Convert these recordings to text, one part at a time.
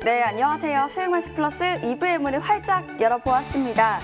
네, 안녕하세요. 수익만치 플러스 2부의 문을 활짝 열어보았습니다.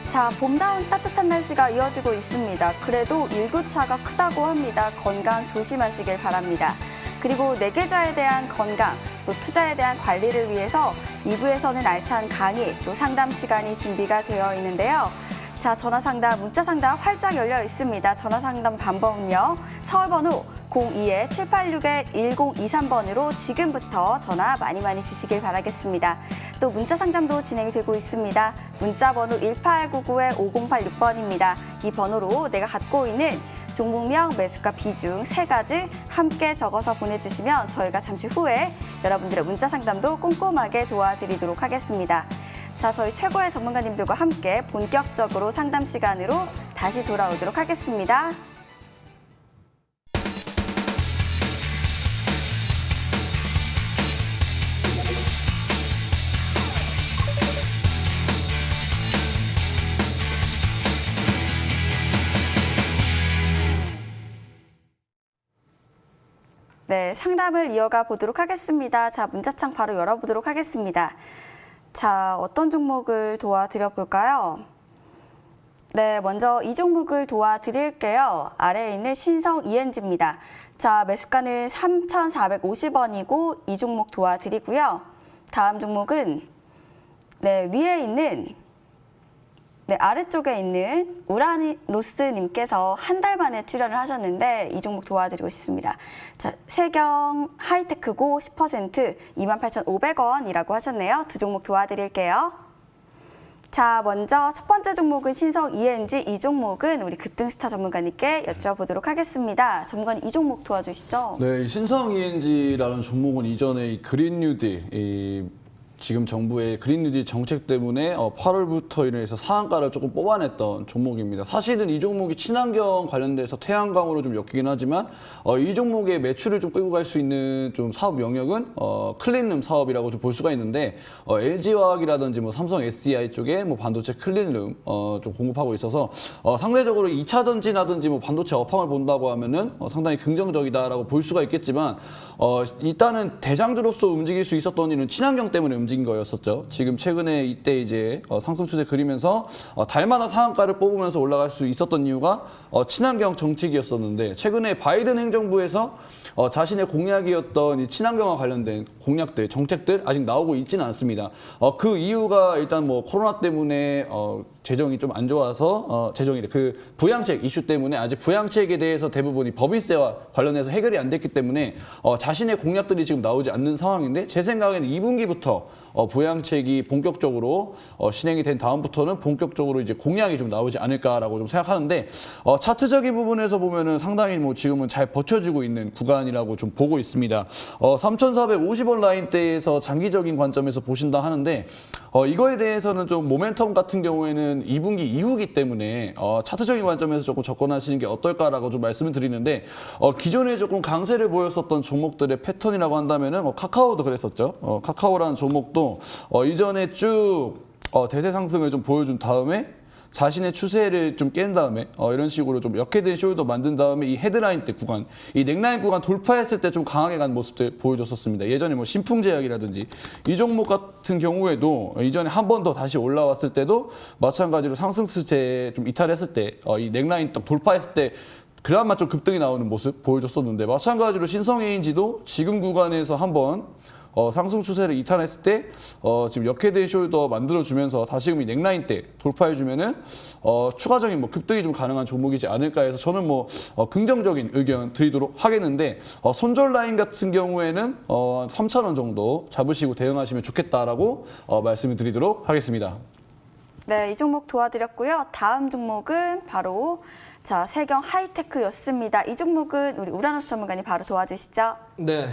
자, 봄다운 따뜻한 날씨가 이어지고 있습니다. 그래도 일교차가 크다고 합니다. 건강 조심하시길 바랍니다. 그리고 내 계좌에 대한 건강, 또 투자에 대한 관리를 위해서 2부에서는 알찬 강의, 또 상담 시간이 준비가 되어 있는데요. 자, 전화상담, 문자상담 활짝 열려 있습니다. 전화상담 방법은요. 서울번호 02-786-1023번으로 지금부터 전화 많이 주시길 바라겠습니다. 또 문자상담도 진행이 되고 있습니다. 문자번호 1899-5086번입니다. 이 번호로 내가 갖고 있는 종목명, 매수가, 비중 3가지 함께 적어서 보내주시면 저희가 잠시 후에 여러분들의 문자상담도 꼼꼼하게 도와드리도록 하겠습니다. 자, 저희 최고의 전문가님들과 함께 본격적으로 상담 시간으로 다시 돌아오도록 하겠습니다. 네, 상담을 이어가 보도록 하겠습니다. 자, 문자창 바로 열어보도록 하겠습니다. 자, 어떤 종목을 도와드려 볼까요? 네, 먼저 이 종목을 도와드릴게요. 아래에 있는 신성 ENG입니다. 자, 매수가는 3,450원이고 이 종목 도와드리고요. 다음 종목은 위에 있는 아래쪽에 있는 우라노스님께서 한 달 만에 출연을 하셨는데 이 종목 도와드리고 싶습니다. 자, 세경 하이테크고 10% 28,500원이라고 하셨네요. 두 종목 도와드릴게요. 자, 먼저 첫 번째 종목은 신성 ENG. 이 종목은 우리 급등스타 전문가님께 여쭤보도록 하겠습니다. 전문가님, 이 종목 도와주시죠. 네, 신성 ENG라는 종목은 이전에 이 그린 뉴딜, 지금 정부의 그린 뉴딜 정책 때문에 8월부터 인해서 상한가를 조금 뽑아냈던 종목입니다. 사실은 이 종목이 친환경 관련돼서 태양광으로 좀 엮이긴 하지만 이 종목의 매출을 좀 끌고 갈 수 있는 좀 사업 영역은 클린룸 사업이라고 좀 볼 수가 있는데 LG화학이라든지 뭐 삼성 SDI 쪽에 뭐 반도체 클린룸 좀 공급하고 있어서 상대적으로 2차 전지라든지 뭐 반도체 업황을 본다고 하면은 상당히 긍정적이다라고 볼 수가 있겠지만 일단은 대장주로서 움직일 수 있었던 이유는 친환경 때문에 움직인 거였었죠. 지금 최근에 이때 이제 상승 추세 그리면서 달마다 상한가를 뽑으면서 올라갈 수 있었던 이유가 친환경 정책이었었는데 최근에 바이든 행정부에서 자신의 공약이었던 이 친환경과 관련된 공약들, 정책들 아직 나오고 있지는 않습니다. 그 이유가 일단 뭐 코로나 때문에 재정이 좀 안 좋아서 그 부양책 이슈 때문에 아직 부양책에 대해서 대부분이 법인세와 관련해서 해결이 안 됐기 때문에 자신의 공약들이 지금 나오지 않는 상황인데 제 생각에는 2분기부터 부양책이 본격적으로 실행이 된 다음부터는 본격적으로 이제 공약이 좀 나오지 않을까라고 좀 생각하는데 차트적인 부분에서 보면은 상당히 뭐 지금은 잘 버텨주고 있는 구간이라고 좀 보고 있습니다. 3,450원 라인대에서 장기적인 관점에서 보신다 하는데 이거에 대해서는 좀 모멘텀 같은 경우에는 2분기 이후기 때문에 차트적인 관점에서 조금 접근하시는 게 어떨까라고 좀 말씀을 드리는데 기존에 조금 강세를 보였었던 종목들의 패턴이라고 한다면은 카카오도 그랬었죠. 카카오라는 종목도 이전에 쭉 대세 상승을 좀 보여준 다음에 자신의 추세를 좀 깬 다음에 이런 식으로 좀 역헤드앤 숄더 만든 다음에 이 헤드라인 때 구간, 이 넥라인 구간 돌파했을 때 좀 강하게 간 모습들 보여줬었습니다. 예전에 뭐 신풍제약이라든지 이 종목 같은 경우에도 이전에 한 번 더 다시 올라왔을 때도 마찬가지로 상승 추세 좀 이탈했을 때 이 넥라인 딱 돌파했을 때 그나마 좀 급등이 나오는 모습 보여줬었는데 마찬가지로 신성 ENG도 지금 구간에서 한번 상승 추세를 이탈했을 때 지금 역헤드앤 숄더 만들어주면서 다시금 이 넥라인 때 돌파해주면은 추가적인 뭐 급등이 좀 가능한 종목이지 않을까 해서 저는 뭐 긍정적인 의견 드리도록 하겠는데 손절 라인 같은 경우에는 3,000원 정도 잡으시고 대응하시면 좋겠다라고 말씀을 드리도록 하겠습니다. 네, 이 종목 도와드렸고요. 다음 종목은 바로 세경 하이테크였습니다. 이 종목은 우리 우라노스 전문가님 바로 도와주시죠. 네.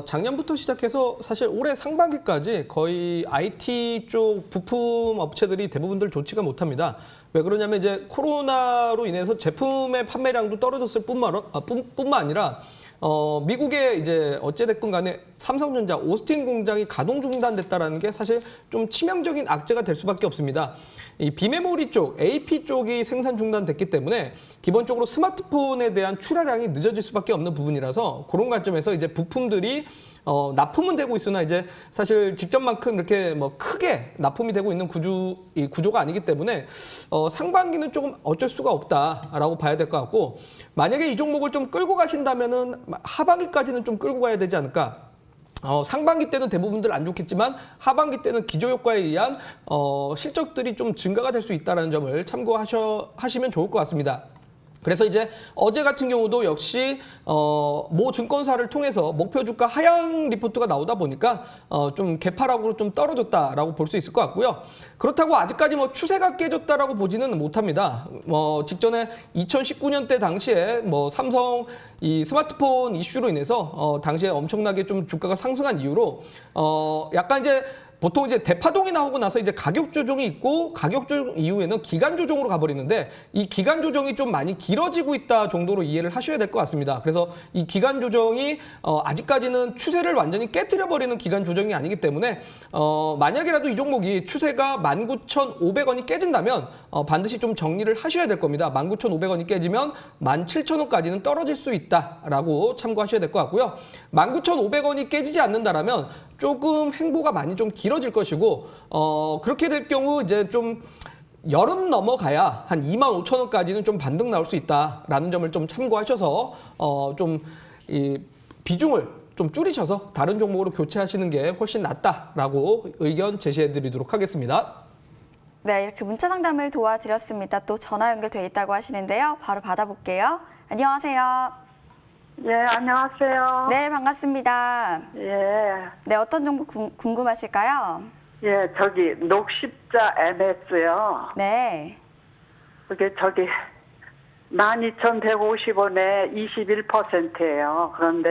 작년부터 시작해서 사실 올해 상반기까지 거의 IT 쪽 부품 업체들이 대부분들 좋지가 못합니다. 왜 그러냐면 이제 코로나로 인해서 제품의 판매량도 떨어졌을 뿐만 아니라 미국의 이제 어찌됐건 간에 삼성전자 오스틴 공장이 가동 중단됐다라는 게 사실 좀 치명적인 악재가 될 수밖에 없습니다. 이 비메모리 쪽, AP 쪽이 생산 중단됐기 때문에 기본적으로 스마트폰에 대한 출하량이 늦어질 수밖에 없는 부분이라서 그런 관점에서 이제 부품들이 납품은 되고 있으나 이제 사실 직전만큼 이렇게 뭐 크게 납품이 되고 있는 이 구조가 아니기 때문에 상반기는 조금 어쩔 수가 없다라고 봐야 될 것 같고, 만약에 이 종목을 좀 끌고 가신다면은 하반기까지는 좀 끌고 가야 되지 않을까. 상반기 때는 대부분들 안 좋겠지만 하반기 때는 기저효과에 의한 실적들이 좀 증가가 될 수 있다는 점을 참고하시면 좋을 것 같습니다. 그래서 이제 어제 같은 경우도 역시 모 증권사를 통해서 목표 주가 하향 리포트가 나오다 보니까 좀 개파락으로 좀 떨어졌다라고 볼 수 있을 것 같고요. 그렇다고 아직까지 뭐 추세가 깨졌다라고 보지는 못합니다. 직전에 2019년대 당시에 뭐 삼성 이 스마트폰 이슈로 인해서 당시에 엄청나게 좀 주가가 상승한 이유로 약간 이제 보통 이제 대파동이 나오고 나서 이제 가격 조정이 있고, 가격 조정 이후에는 기간 조정으로 가버리는데, 이 기간 조정이 좀 많이 길어지고 있다 정도로 이해를 하셔야 될 것 같습니다. 그래서 이 기간 조정이 아직까지는 추세를 완전히 깨트려버리는 기간 조정이 아니기 때문에 만약이라도 이 종목이 추세가 19,500원이 깨진다면 반드시 좀 정리를 하셔야 될 겁니다. 19,500원이 깨지면 17,000원까지는 떨어질 수 있다라고 참고하셔야 될 것 같고요. 19,500원이 깨지지 않는다라면 조금 행보가 많이 좀 길어질 것이고, 그렇게 될 경우 이제 좀 여름 넘어가야 한 25,000원까지는 좀 반등 나올 수 있다라는 점을 좀 참고하셔서 좀 이 비중을 좀 줄이셔서 다른 종목으로 교체하시는 게 훨씬 낫다라고 의견 제시해 드리도록 하겠습니다. 네, 이렇게 문자 상담을 도와드렸습니다. 또 전화 연결돼 있다고 하시는데요. 바로 받아볼게요. 안녕하세요. 예, 안녕하세요. 네, 반갑습니다. 예, 네, 어떤 정보 궁금하실까요? 예, 저기 녹십자 MS요. 네. 그게 저기 12,150원에 21%예요. 그런데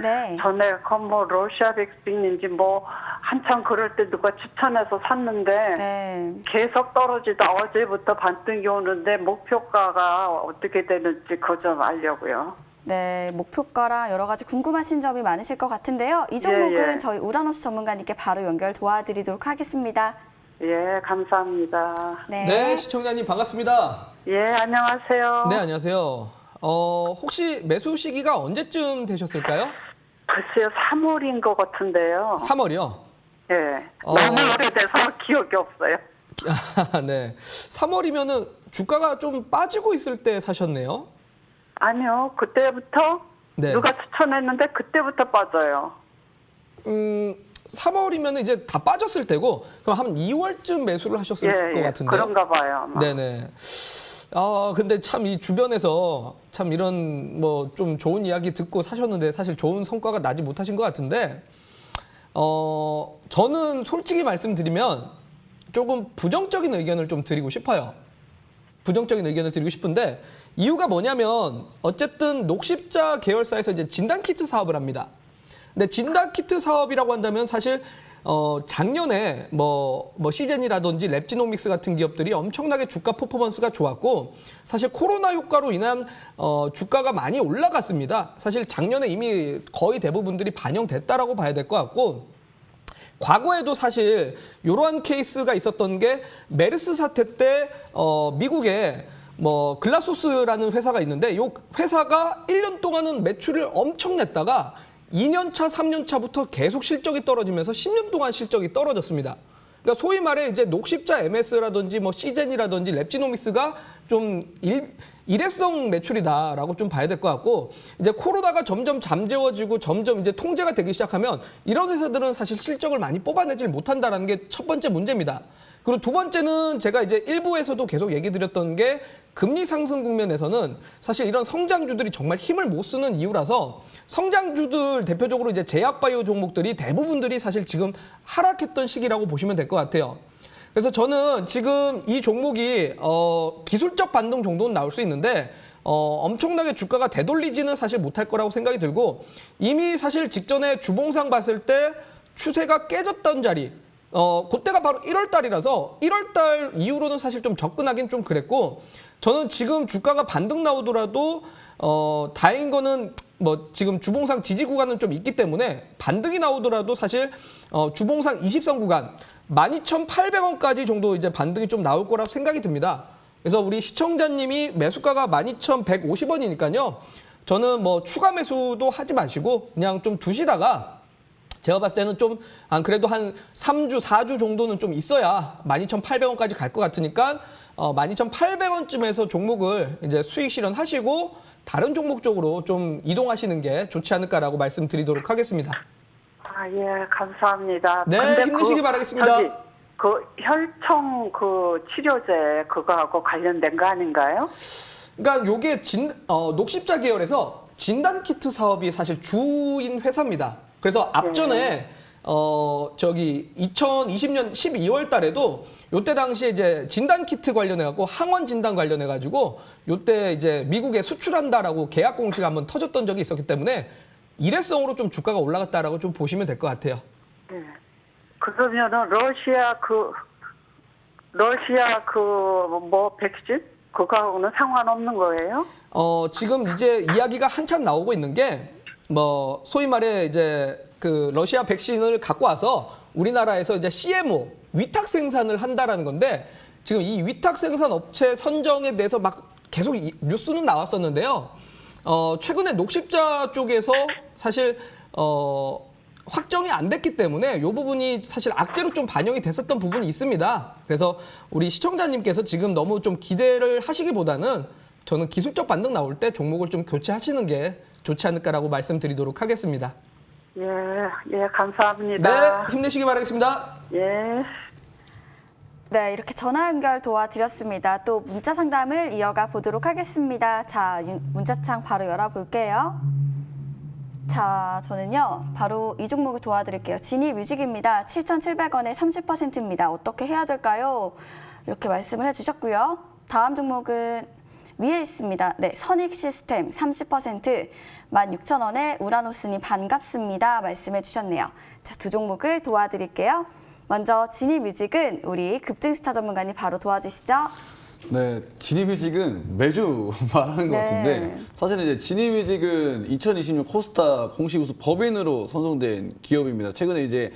네. 전에 뭐 러시아 백신인지 뭐 한참 그럴 때 누가 추천해서 샀는데 네. 계속 떨어지다 어제부터 반등이 오는데 목표가가 어떻게 되는지 그거 좀 알려고요. 네, 목표가랑 여러 가지 궁금하신 점이 많으실 것 같은데요. 이 종목은 예. 저희 우라노스 전문가님께 바로 연결 도와드리도록 하겠습니다. 예, 감사합니다. 네. 네, 시청자님 반갑습니다. 예, 안녕하세요. 네, 안녕하세요. 혹시 매수 시기가 언제쯤 되셨을까요? 글쎄요, 3월인 것 같은데요. 3월이요? 예. 너무 오래돼서 기억이 없어요. 네. 3월이면은 주가가 좀 빠지고 있을 때 사셨네요. 아니요, 그때부터 네. 누가 추천했는데 그때부터 빠져요. 3월이면 이제 다 빠졌을 때고, 그럼 한 2월쯤 매수를 하셨을 것 같은데요. 그런가 봐요. 아마. 네네. 근데 참 이 주변에서 참 이런 뭐 좀 좋은 이야기 듣고 사셨는데 사실 좋은 성과가 나지 못하신 것 같은데, 저는 솔직히 말씀드리면 조금 부정적인 의견을 좀 드리고 싶어요. 부정적인 의견을 드리고 싶은데, 이유가 뭐냐면 어쨌든 녹십자 계열사에서 이제 진단키트 사업을 합니다. 근데 진단키트 사업이라고 한다면 사실 작년에 뭐 시젠이라든지 랩지노믹스 같은 기업들이 엄청나게 주가 퍼포먼스가 좋았고, 사실 코로나 효과로 인한 주가가 많이 올라갔습니다. 사실 작년에 이미 거의 대부분들이 반영됐다라고 봐야 될 것 같고, 과거에도 사실 이러한 케이스가 있었던 게 메르스 사태 때 미국에 뭐 글라소스라는 회사가 있는데, 이 회사가 1년 동안은 매출을 엄청 냈다가 2년 차, 3년 차부터 계속 실적이 떨어지면서 10년 동안 실적이 떨어졌습니다. 그러니까 소위 말해 이제 녹십자 MS라든지 뭐 시젠이라든지 랩지노믹스가 좀 일회성 매출이다라고 좀 봐야 될 것 같고, 이제 코로나가 점점 잠재워지고 점점 이제 통제가 되기 시작하면 이런 회사들은 사실 실적을 많이 뽑아내질 못한다라는 게 첫 번째 문제입니다. 그리고 두 번째는 제가 이제 일부에서도 계속 얘기 드렸던 게, 금리 상승 국면에서는 사실 이런 성장주들이 정말 힘을 못 쓰는 이유라서, 성장주들 대표적으로 이제 제약바이오 종목들이 대부분들이 사실 지금 하락했던 시기라고 보시면 될 것 같아요. 그래서 저는 지금 이 종목이 기술적 반등 정도는 나올 수 있는데 엄청나게 주가가 되돌리지는 사실 못할 거라고 생각이 들고, 이미 사실 직전에 주봉상 봤을 때 추세가 깨졌던 자리, 그때가 바로 1월 달이라서 1월 달 이후로는 사실 좀 접근하긴 좀 그랬고, 저는 지금 주가가 반등 나오더라도 다행인 거는 뭐 지금 주봉상 지지 구간은 좀 있기 때문에 반등이 나오더라도 사실 주봉상 20선 구간 12,800원까지 정도 이제 반등이 좀 나올 거라고 생각이 듭니다. 그래서 우리 시청자님이 매수가가 12,150원이니까요. 저는 뭐 추가 매수도 하지 마시고 그냥 좀 두시다가 제가 봤을 때는 좀 그래도 한 3주, 4주 정도는 좀 있어야 12,800원까지 갈 것 같으니까 12,800원쯤에서 종목을 이제 수익 실현하시고 다른 종목 쪽으로 좀 이동하시는 게 좋지 않을까라고 말씀드리도록 하겠습니다. 아, 예, 감사합니다. 네, 근데 힘내시기 바라겠습니다. 저기, 그 혈청 그 치료제 그거하고 관련된 거 아닌가요? 그러니까 요게 녹십자 계열에서 진단키트 사업이 사실 주인 회사입니다. 그래서 앞전에 저기 2020년 12월 달에도 요때 당시에 이제 진단키트 관련해 갖고 항원 진단 관련해 가지고 요때 이제 미국에 수출한다라고 계약 공시가 한번 터졌던 적이 있었기 때문에 일회성으로 좀 주가가 올라갔다라고 좀 보시면 될 것 같아요. 네. 그러면은 러시아 뭐 백신 그거하고는 상관없는 거예요? 지금 이제 이야기가 한참 나오고 있는 게 뭐 소위 말해 이제 그 러시아 백신을 갖고 와서 우리나라에서 이제 CMO 위탁 생산을 한다라는 건데 지금 이 위탁 생산 업체 선정에 대해서 막 계속 뉴스는 나왔었는데요. 최근에 녹십자 쪽에서 사실 확정이 안 됐기 때문에 이 부분이 사실 악재로 좀 반영이 됐었던 부분이 있습니다. 그래서 우리 시청자님께서 지금 너무 좀 기대를 하시기보다는 저는 기술적 반등 나올 때 종목을 좀 교체하시는 게 좋지 않을까라고 말씀드리도록 하겠습니다. 예, 감사합니다. 네, 힘내시기 바라겠습니다. 예. 네, 이렇게 전화 연결 도와드렸습니다. 또 문자 상담을 이어가 보도록 하겠습니다. 자, 문자창 바로 열어볼게요. 자, 저는요, 바로 이 종목을 도와드릴게요. 진입뮤직입니다. 7,700원에 30%입니다. 어떻게 해야 될까요? 이렇게 말씀을 해주셨고요. 다음 종목은 위에 있습니다. 네, 선익시스템 30%, 16,000원에 우라노스님 반갑습니다. 말씀해 주셨네요. 자, 두 종목을 도와드릴게요. 먼저 진입뮤직은 우리 급등스타 전문가님 바로 도와주시죠. 네, 지니뮤직은 매주 말하는 것 네. 같은데 사실은 이제 지니뮤직은 2020년 코스타 공시 우수 법인으로 선정된 기업입니다. 최근에 이제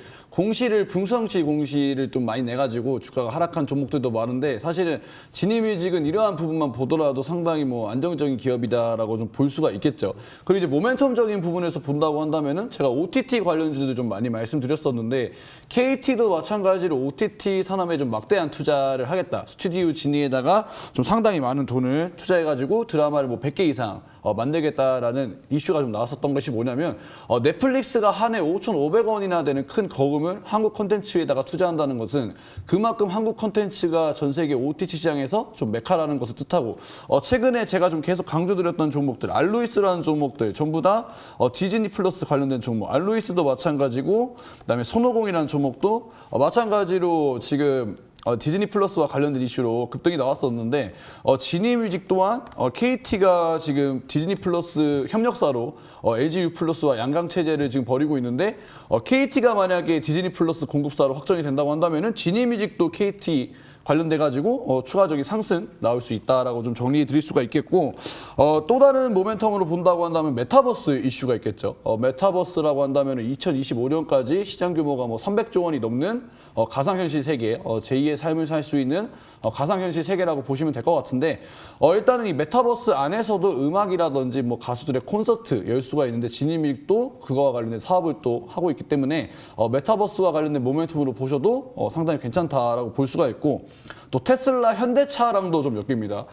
풍성치 공시를 좀 많이 내가지고 주가가 하락한 종목들도 많은데 사실은 지니뮤직은 이러한 부분만 보더라도 상당히 뭐 안정적인 기업이다라고 좀 볼 수가 있겠죠. 그리고 이제 모멘텀적인 부분에서 본다고 한다면은 제가 OTT 관련주도 좀 많이 말씀드렸었는데 KT도 마찬가지로 OTT 산업에 좀 막대한 투자를 하겠다. 스튜디오 지니에다가 좀 상당히 많은 돈을 투자해가지고 드라마를 뭐 100개 이상 만들겠다라는 이슈가 좀 나왔었던 것이 뭐냐면 넷플릭스가 한 해 5,500원이나 되는 큰 거금을 한국 콘텐츠에다가 투자한다는 것은 그만큼 한국 콘텐츠가 전 세계 OTT 시장에서 좀 메카라는 것을 뜻하고 최근에 제가 좀 계속 강조드렸던 종목들 알로이스라는 종목들 전부 다 디즈니 플러스 관련된 종목 알로이스도 마찬가지고 그다음에 손오공이라는 종목도 마찬가지로 지금 디즈니 플러스와 관련된 이슈로 급등이 나왔었는데 지니뮤직 또한 KT가 지금 디즈니 플러스 협력사로 LGU 플러스와 양강 체제를 지금 벌이고 있는데 KT가 만약에 디즈니 플러스 공급사로 확정이 된다고 한다면은 지니뮤직도 KT 관련돼가지고 추가적인 상승 나올 수 있다라고 좀 정리해 드릴 수가 있겠고 또 다른 모멘텀으로 본다고 한다면 메타버스 이슈가 있겠죠. 메타버스라고 한다면 2025년까지 시장 규모가 뭐 300조 원이 넘는 가상현실 세계, 제2의 삶을 살 수 있는 가상현실 세계라고 보시면 될 것 같은데 일단은 이 메타버스 안에서도 음악이라든지 뭐 가수들의 콘서트 열 수가 있는데 지니뮤직도 그거와 관련된 사업을 또 하고 있기 때문에 메타버스와 관련된 모멘텀으로 보셔도 상당히 괜찮다라고 볼 수가 있고 또 테슬라, 현대차랑도 좀 엮입니다.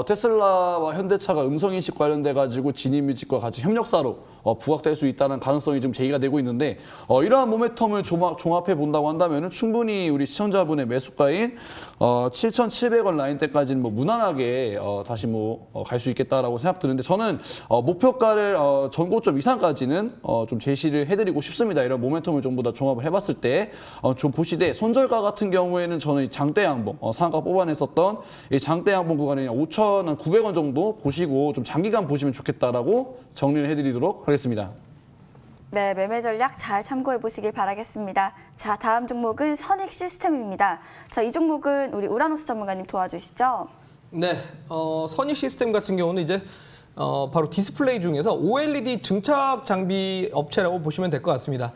테슬라와 현대차가 음성인식 관련돼 가지고 지니뮤직과 같이 협력사로 부각될 수 있다는 가능성이 좀 제기가 되고 있는데 이러한 모멘텀을 종합해 본다고 한다면 충분히 우리 시청자분의 매수가인 7,700원 라인대까지는 뭐 무난하게 다시 뭐 갈 수 있겠다라고 생각드는데 저는 목표가를 전고점 이상까지는 좀 제시를 해드리고 싶습니다. 이런 모멘텀을 전부 다 종합을 해봤을 때 좀 보시되 손절가 같은 경우에는 저는 장대 양봉 상한가 뽑아냈었던 이 장대 양봉 구간에 5,900원 정도 보시고 좀 장기간 보시면 좋겠다라고 정리를 해드리도록 하겠습니다. 네, 매매 전략 잘 참고해 보시길 바라겠습니다. 자, 다음 종목은 선익시스템입니다. 자, 이 종목은 우리 우라노스 전문가님 도와주시죠. 네, 선익 시스템 같은 경우는 이제 바로 디스플레이 중에서 OLED 증착 장비 업체라고 보시면 될 것 같습니다.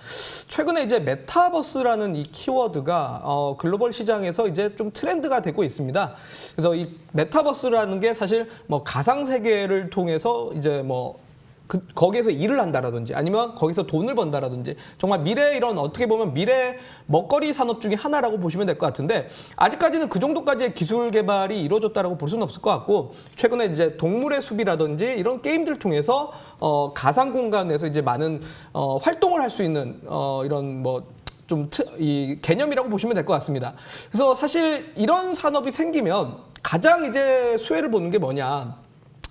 최근에 이제 메타버스라는 이 키워드가 글로벌 시장에서 이제 좀 트렌드가 되고 있습니다. 그래서 이 메타버스라는 게 사실 뭐 가상 세계를 통해서 이제 뭐 거기에서 일을 한다라든지 아니면 거기서 돈을 번다라든지 정말 미래의 이런 어떻게 보면 미래 먹거리 산업 중에 하나라고 보시면 될 것 같은데 아직까지는 그 정도까지의 기술 개발이 이루어졌다라고 볼 수는 없을 것 같고 최근에 이제 동물의 숲이라든지 이런 게임들을 통해서 가상 공간에서 이제 많은 활동을 할 수 있는 이런 뭐 이 개념이라고 보시면 될 것 같습니다. 그래서 사실 이런 산업이 생기면 가장 이제 수혜를 보는 게 뭐냐?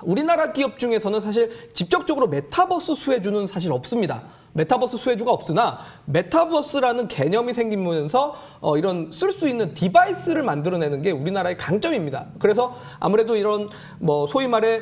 우리나라 기업 중에서는 사실 직접적으로 메타버스 수혜주는 사실 없습니다. 메타버스 수혜주가 없으나 메타버스라는 개념이 생기면서 이런 쓸 수 있는 디바이스를 만들어내는 게 우리나라의 강점입니다. 그래서 아무래도 이런 뭐 소위 말해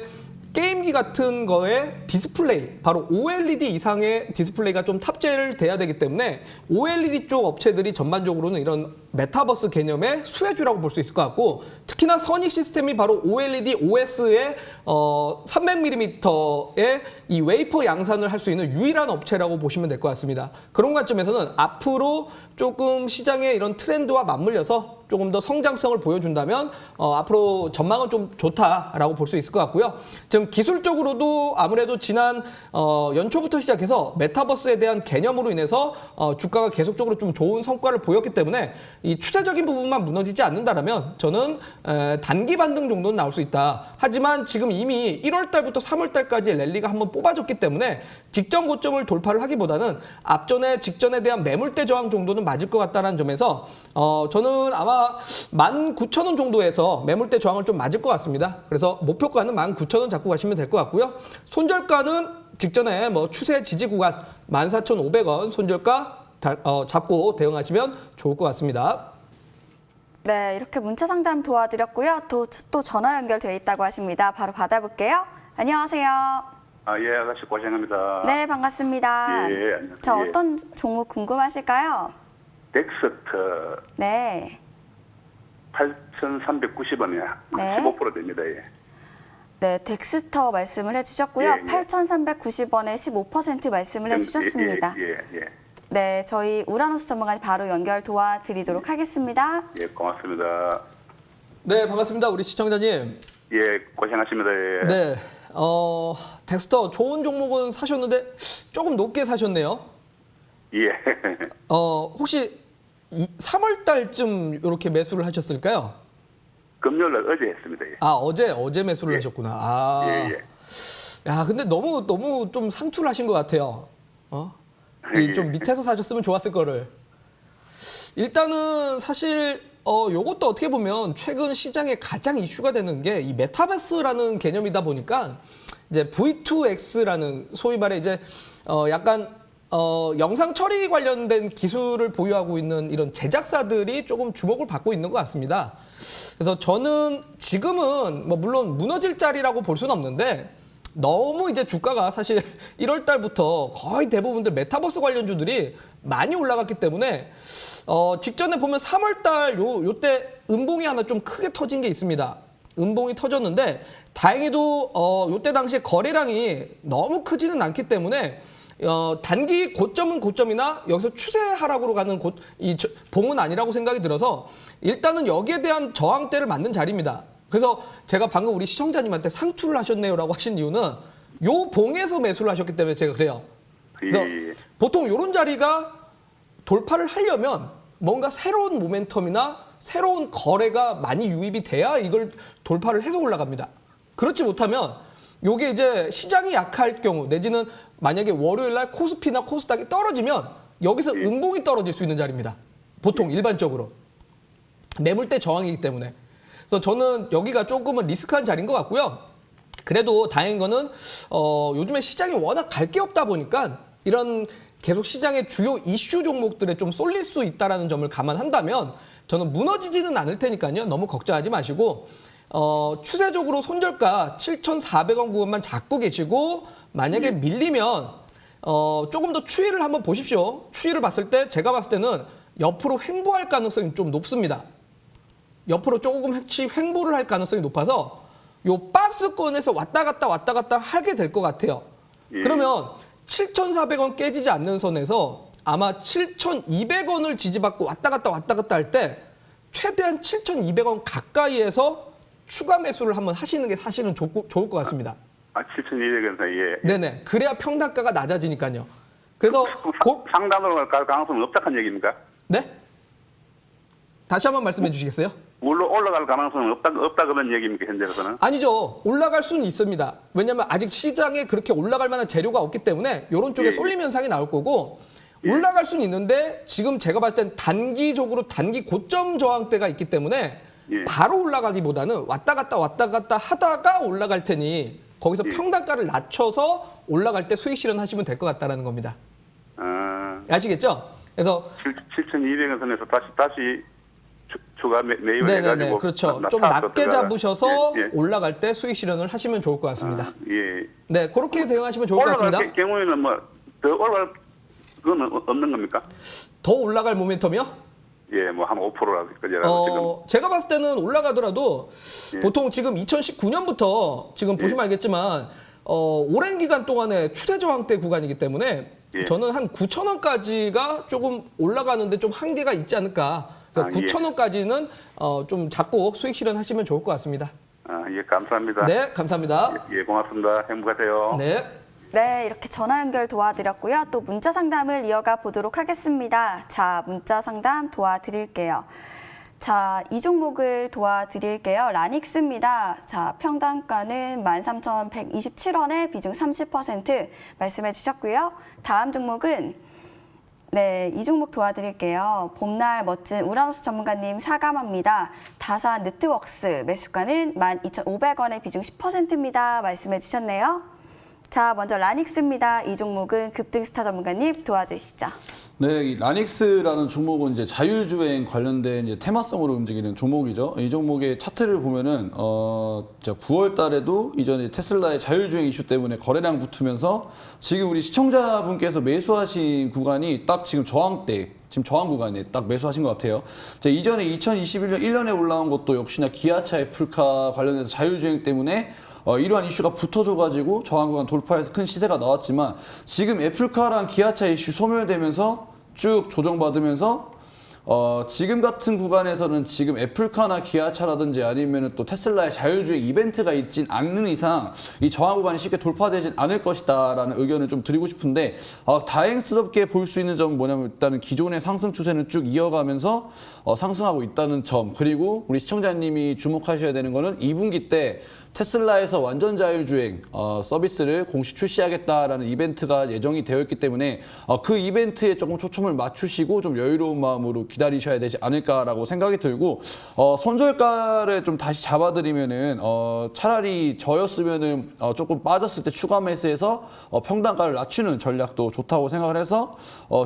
게임기 같은 거에 디스플레이, 바로 OLED 이상의 디스플레이가 좀 탑재를 돼야 되기 때문에 OLED 쪽 업체들이 전반적으로는 이런 메타버스 개념의 수혜주라고 볼 수 있을 것 같고 특히나 선익 시스템이 바로 OLED OS의 300mm의 이 웨이퍼 양산을 할 수 있는 유일한 업체라고 보시면 될 것 같습니다. 그런 관점에서는 앞으로 조금 시장의 이런 트렌드와 맞물려서 조금 더 성장성을 보여준다면 앞으로 전망은 좀 좋다라고 볼 수 있을 것 같고요. 지금 기술적으로도 아무래도 지난 연초부터 시작해서 메타버스에 대한 개념으로 인해서 주가가 계속적으로 좀 좋은 성과를 보였기 때문에 이 추세적인 부분만 무너지지 않는다라면 저는 단기 반등 정도는 나올 수 있다. 하지만 지금 이미 1월 달부터 3월 달까지 랠리가 한번 뽑아졌기 때문에 직전 고점을 돌파를 하기보다는 앞전에 직전에 대한 매물대 저항 정도는 맞을 것 같다는 점에서 저는 아마 19,000원 정도에서 매물대 저항을 좀 맞을 것 같습니다. 그래서 목표가는 19,000원 잡고 가시면 될 것 같고요. 손절가는 직전에 뭐 추세 지지 구간 14,500원 손절가 잡고 대응하시면 좋을 것 같습니다. 네, 이렇게 문자 상담 도와드렸고요. 또 전화 연결되어 있다고 하십니다. 바로 받아볼게요. 안녕하세요. 예, 아가씨 고생합니다. 네, 반갑습니다. 예, 안녕하세요. 자, 예. 어떤 종목 궁금하실까요? 덱스터 네. 8,390원에 네. 15% 됩니다. 예. 네, 덱스터 말씀을 해주셨고요. 예, 예. 8,390원에 15% 말씀을 해주셨습니다. 예. 네, 저희 우라노스 전문가님 바로 연결 도와드리도록 하겠습니다. 예, 고맙습니다. 네, 반갑습니다. 우리 시청자님. 예, 고생하십니다. 예. 네, 덱스터 좋은 종목은 사셨는데 조금 높게 사셨네요. 예. 혹시 3월 달쯤 이렇게 매수를 하셨을까요? 금요일 어제 했습니다. 예. 어제 매수를 하셨구나. 예. 야, 근데 너무 좀 상투를 하신 것 같아요. 좀 밑에서 사셨으면 좋았을 거를. 일단은 사실 요것도 어떻게 보면 최근 시장에 가장 이슈가 되는 게 이 메타버스라는 개념이다 보니까 이제 V2X라는 소위 말해 이제 약간 영상 처리 관련된 기술을 보유하고 있는 이런 제작사들이 조금 주목을 받고 있는 것 같습니다. 그래서 저는 지금은 뭐 물론 무너질 자리라고 볼 수는 없는데 너무 이제 주가가 사실 1월 달부터 거의 대부분들 메타버스 관련주들이 많이 올라갔기 때문에 직전에 보면 3월 달 요때 음봉이 하나 좀 크게 터진 게 있습니다. 음봉이 터졌는데 다행히도 요때 당시에 거래량이 너무 크지는 않기 때문에 단기 고점은 고점이나 여기서 추세 하락으로 가는 봉은 아니라고 생각이 들어서 일단은 여기에 대한 저항대를 맞는 자리입니다. 그래서 제가 방금 우리 시청자님한테 상투를 하셨네요라고 하신 이유는 요 봉에서 매수를 하셨기 때문에 제가 그래요. 그래서 예. 보통 이런 자리가 돌파를 하려면 뭔가 새로운 모멘텀이나 새로운 거래가 많이 유입이 돼야 이걸 돌파를 해서 올라갑니다. 그렇지 못하면 요게 이제 시장이 약할 경우 내지는 만약에 월요일 날 코스피나 코스닥이 떨어지면 여기서 음봉이 떨어질 수 있는 자리입니다. 보통 일반적으로. 매물대 저항이기 때문에. 그래서 저는 여기가 조금은 리스크한 자리인 것 같고요. 그래도 다행인 거는 요즘에 시장이 워낙 갈 게 없다 보니까 이런 계속 시장의 주요 이슈 종목들에 좀 쏠릴 수 있다는 점을 감안한다면 저는 무너지지는 않을 테니까요. 너무 걱정하지 마시고 추세적으로 손절가 7,400원 구간만 잡고 계시고 만약에 밀리면 조금 더 추이를 한번 보십시오. 추이를 봤을 때 제가 봤을 때는 옆으로 횡보할 가능성이 좀 높습니다. 옆으로 조금씩 횡보를 할 가능성이 높아서 요 박스권에서 왔다 갔다 하게 될 것 같아요. 예. 그러면 7,400원 깨지지 않는 선에서 아마 7,200원을 지지받고 왔다 갔다 할 때 최대한 7,200원 가까이에서 추가 매수를 한번 하시는 게 사실은 좋을 것 같습니다. 7,200원에서 예. 네네. 그래야 평당가가 낮아지니까요. 그래서 상단으로 갈 가능성은 없다는 얘기입니까? 네? 다시 한번 말씀해 주시겠어요? 물로 올라갈 가능성은 없다 그런 얘기입니까, 현재로서는? 아니죠. 올라갈 수는 있습니다. 왜냐하면 아직 시장에 그렇게 올라갈 만한 재료가 없기 때문에 이런 쪽에 예. 쏠림 현상이 나올 거고 예. 올라갈 수는 있는데 지금 제가 봤을 땐 단기적으로 단기 고점 저항대가 있기 때문에 예. 바로 올라가기보다는 왔다 갔다 하다가 올라갈 테니 거기서 예. 평단가를 낮춰서 올라갈 때 수익 실현하시면 될 것 같다라는 겁니다. 아시겠죠? 그래서 7,200원 선에서 다시 추가 매입을 네네네 해가지고 그렇죠. 좀 타서 낮게 들어가라. 잡으셔서 예, 예. 올라갈 때 수익 실현을 하시면 좋을 것 같습니다. 예. 네, 그렇게 대응하시면 좋을 것 올라갈 같습니다. 경우에는 뭐 더 올라갈 건 없는 겁니까? 더 올라갈 모멘텀이요? 예, 뭐 한 5%라도 지금. 제가 봤을 때는 올라가더라도 예. 보통 지금 2019년부터 지금 보시면 알겠지만 오랜 기간 동안의 추세 저항대 구간이기 때문에 예. 저는 한 9,000원까지가 조금 올라가는데 좀 한계가 있지 않을까. 그래서 예. 9,000원까지는 좀 잡고 수익 실현하시면 좋을 것 같습니다. 예, 감사합니다. 네, 감사합니다. 예, 고맙습니다. 행복하세요. 네. 네, 이렇게 전화 연결 도와드렸고요. 또 문자 상담을 이어가 보도록 하겠습니다. 자, 문자 상담 도와드릴게요. 자, 이 종목을 도와드릴게요. 라닉스입니다. 자, 평단가는 13,127원에 비중 30% 말씀해 주셨고요. 다음 종목은 네, 이 종목 도와드릴게요. 봄날 멋진 우라노스 전문가님 사감합니다. 다산 네트웍스 매수가는 12,500원에 비중 10%입니다. 말씀해 주셨네요. 자, 먼저 라닉스입니다. 이 종목은 급등스타 전문가님 도와주시죠. 네, 이 라닉스라는 종목은 이제 자율주행 관련된 이제 테마성으로 움직이는 종목이죠. 이 종목의 차트를 보면은 9월 달에도 이전에 테슬라의 자율주행 이슈 때문에 거래량 붙으면서 지금 우리 시청자분께서 매수하신 구간이 딱 지금 저항대, 지금 저항 구간에 딱 매수하신 것 같아요. 이전에 2021년 1년에 올라온 것도 역시나 기아차 애플카 관련해서 자율주행 때문에 이러한 이슈가 붙어줘가지고 저항 구간 돌파해서 큰 시세가 나왔지만 지금 애플카랑 기아차 이슈 소멸되면서 쭉 조정받으면서 지금 같은 구간에서는 지금 애플카나 기아차라든지 아니면 또 테슬라의 자율주행 이벤트가 있진 않는 이상 이 저항 구간이 쉽게 돌파되진 않을 것이다라는 의견을 좀 드리고 싶은데 다행스럽게 볼 수 있는 점은 뭐냐면 일단은 기존의 상승 추세는 쭉 이어가면서 상승하고 있다는 점, 그리고 우리 시청자님이 주목하셔야 되는 거는 2분기 때 테슬라에서 완전 자율주행 서비스를 공식 출시하겠다라는 이벤트가 예정이 되어 있기 때문에 그 이벤트에 조금 초점을 맞추시고 좀 여유로운 마음으로 기다리셔야 되지 않을까라고 생각이 들고 손절가를 좀 다시 잡아드리면은 차라리 저였으면은 조금 빠졌을 때 추가 매수해서 평단가를 낮추는 전략도 좋다고 생각을 해서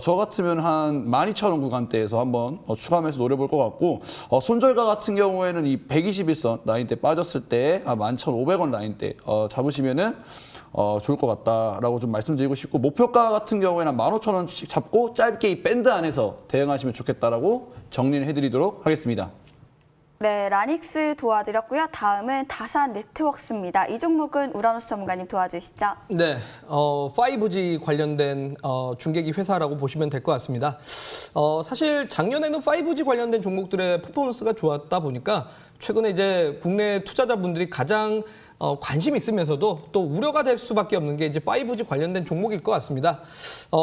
저 같으면 한 12,000원 구간대에서 한번 추가 매수 노려볼 것 같고 손절가 같은 경우에는 이 121선 라인대 빠졌을 때 11,500원 라인대 잡으시면은 좋을 것 같다라고 좀 말씀드리고 싶고, 목표가 같은 경우에는 15,000원씩 잡고 짧게 이 밴드 안에서 대응하시면 좋겠다라고 정리를 해드리도록 하겠습니다. 네, 라닉스 도와드렸고요. 다음은 다산 네트웍스입니다. 이 종목은 우라노스 전문가님 도와주시죠. 네, 5G 관련된 중계기 회사라고 보시면 될 것 같습니다. 사실 작년에는 5G 관련된 종목들의 퍼포먼스가 좋았다 보니까 최근에 이제 국내 투자자분들이 가장 관심이 있으면서도 또 우려가 될 수밖에 없는 게 이제 5G 관련된 종목일 것 같습니다.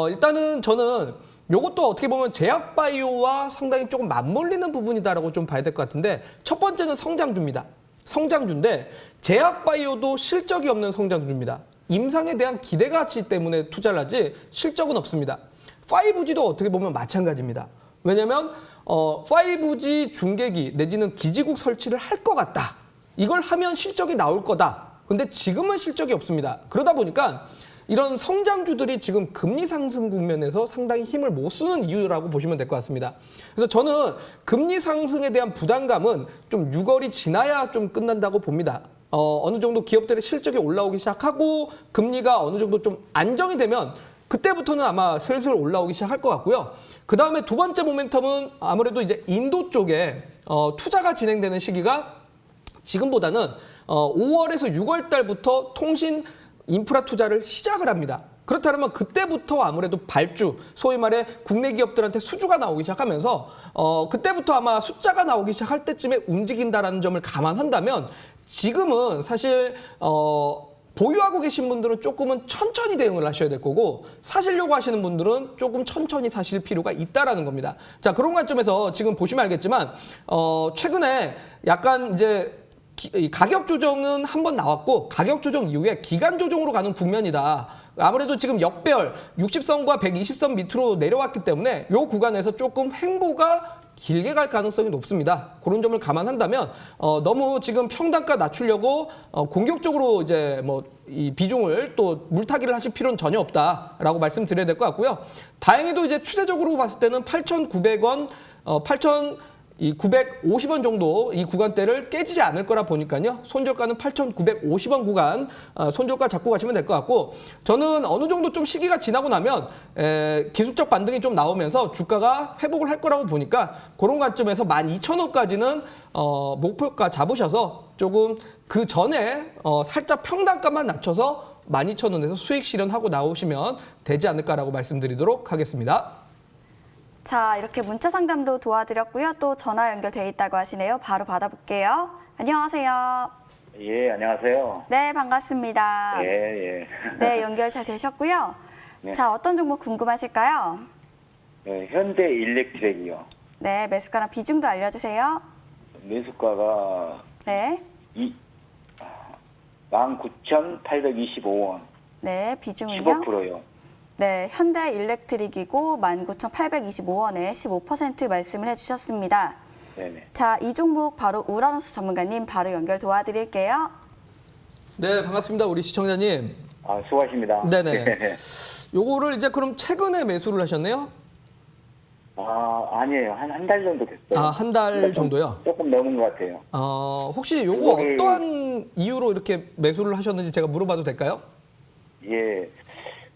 일단은 저는 요것도 어떻게 보면 제약바이오와 상당히 조금 맞물리는 부분이다라고 좀 봐야 될 것 같은데, 첫 번째는 성장주입니다. 성장주인데 제약바이오도 실적이 없는 성장주입니다. 임상에 대한 기대가치 때문에 투자를 하지 실적은 없습니다. 5G도 어떻게 보면 마찬가지입니다. 왜냐하면 5G 중계기 내지는 기지국 설치를 할 것 같다. 이걸 하면 실적이 나올 거다. 근데 지금은 실적이 없습니다. 그러다 보니까 이런 성장주들이 지금 금리 상승 국면에서 상당히 힘을 못 쓰는 이유라고 보시면 될 것 같습니다. 그래서 저는 금리 상승에 대한 부담감은 좀 6월이 지나야 좀 끝난다고 봅니다. 어느 정도 기업들의 실적이 올라오기 시작하고 금리가 어느 정도 좀 안정이 되면 그때부터는 아마 슬슬 올라오기 시작할 것 같고요. 그 다음에 두 번째 모멘텀은 아무래도 이제 인도 쪽에 투자가 진행되는 시기가 지금보다는 5월에서 6월 달부터 통신 인프라 투자를 시작을 합니다. 그렇다면 그때부터 아무래도 발주, 소위 말해 국내 기업들한테 수주가 나오기 시작하면서 그때부터 아마 숫자가 나오기 시작할 때쯤에 움직인다라는 점을 감안한다면 지금은 사실 보유하고 계신 분들은 조금은 천천히 대응을 하셔야 될 거고 사시려고 하시는 분들은 조금 천천히 사실 필요가 있다라는 겁니다. 자, 그런 관점에서 지금 보시면 알겠지만 최근에 약간 이제 이 가격 조정은 한번 나왔고 가격 조정 이후에 기간 조정으로 가는 국면이다. 아무래도 지금 역배열 60선과 120선 밑으로 내려왔기 때문에 이 구간에서 조금 횡보가 길게 갈 가능성이 높습니다. 그런 점을 감안한다면 너무 지금 평단가 낮추려고 공격적으로 이제 뭐 이 비중을 또 물타기를 하실 필요는 전혀 없다라고 말씀드려야 될 것 같고요. 다행히도 이제 추세적으로 봤을 때는 8,900원, 950원 정도 이 구간대를 깨지지 않을 거라 보니까요. 손절가는 8,950원 구간 손절가 잡고 가시면 될 것 같고 저는 어느 정도 좀 시기가 지나고 나면 기술적 반등이 좀 나오면서 주가가 회복을 할 거라고 보니까 그런 관점에서 12,000원까지는 목표가 잡으셔서 조금 그 전에 살짝 평단가만 낮춰서 12,000원에서 수익 실현하고 나오시면 되지 않을까라고 말씀드리도록 하겠습니다. 자, 이렇게 문자 상담도 도와드렸고요. 또 전화 연결돼 있다고 하시네요. 바로 받아볼게요. 안녕하세요. 예, 안녕하세요. 네, 반갑습니다. 예, 예. 네, 연결 잘 되셨고요. 네. 자, 어떤 종목 궁금하실까요? 현대 일렉트릭이요. 네, 매수가랑 비중도 알려주세요. 매수가가 네, 19,825원. 네, 비중은요? 15%요. 네, 현대 일렉트릭이고 19,825원에 15% 말씀을 해주셨습니다. 네네. 자, 이 종목 바로 우라노스 전문가님 바로 연결 도와드릴게요. 네, 반갑습니다. 우리 시청자님. 아, 수고하십니다. 네네. 요거를 이제 그럼 최근에 매수를 하셨네요? 아니에요. 한 달 정도 됐어요. 아, 한 달 정도요? 조금 넘은 것 같아요. 혹시 요거 그거를- 어떠한 이유로 이렇게 매수를 하셨는지 제가 물어봐도 될까요? 예.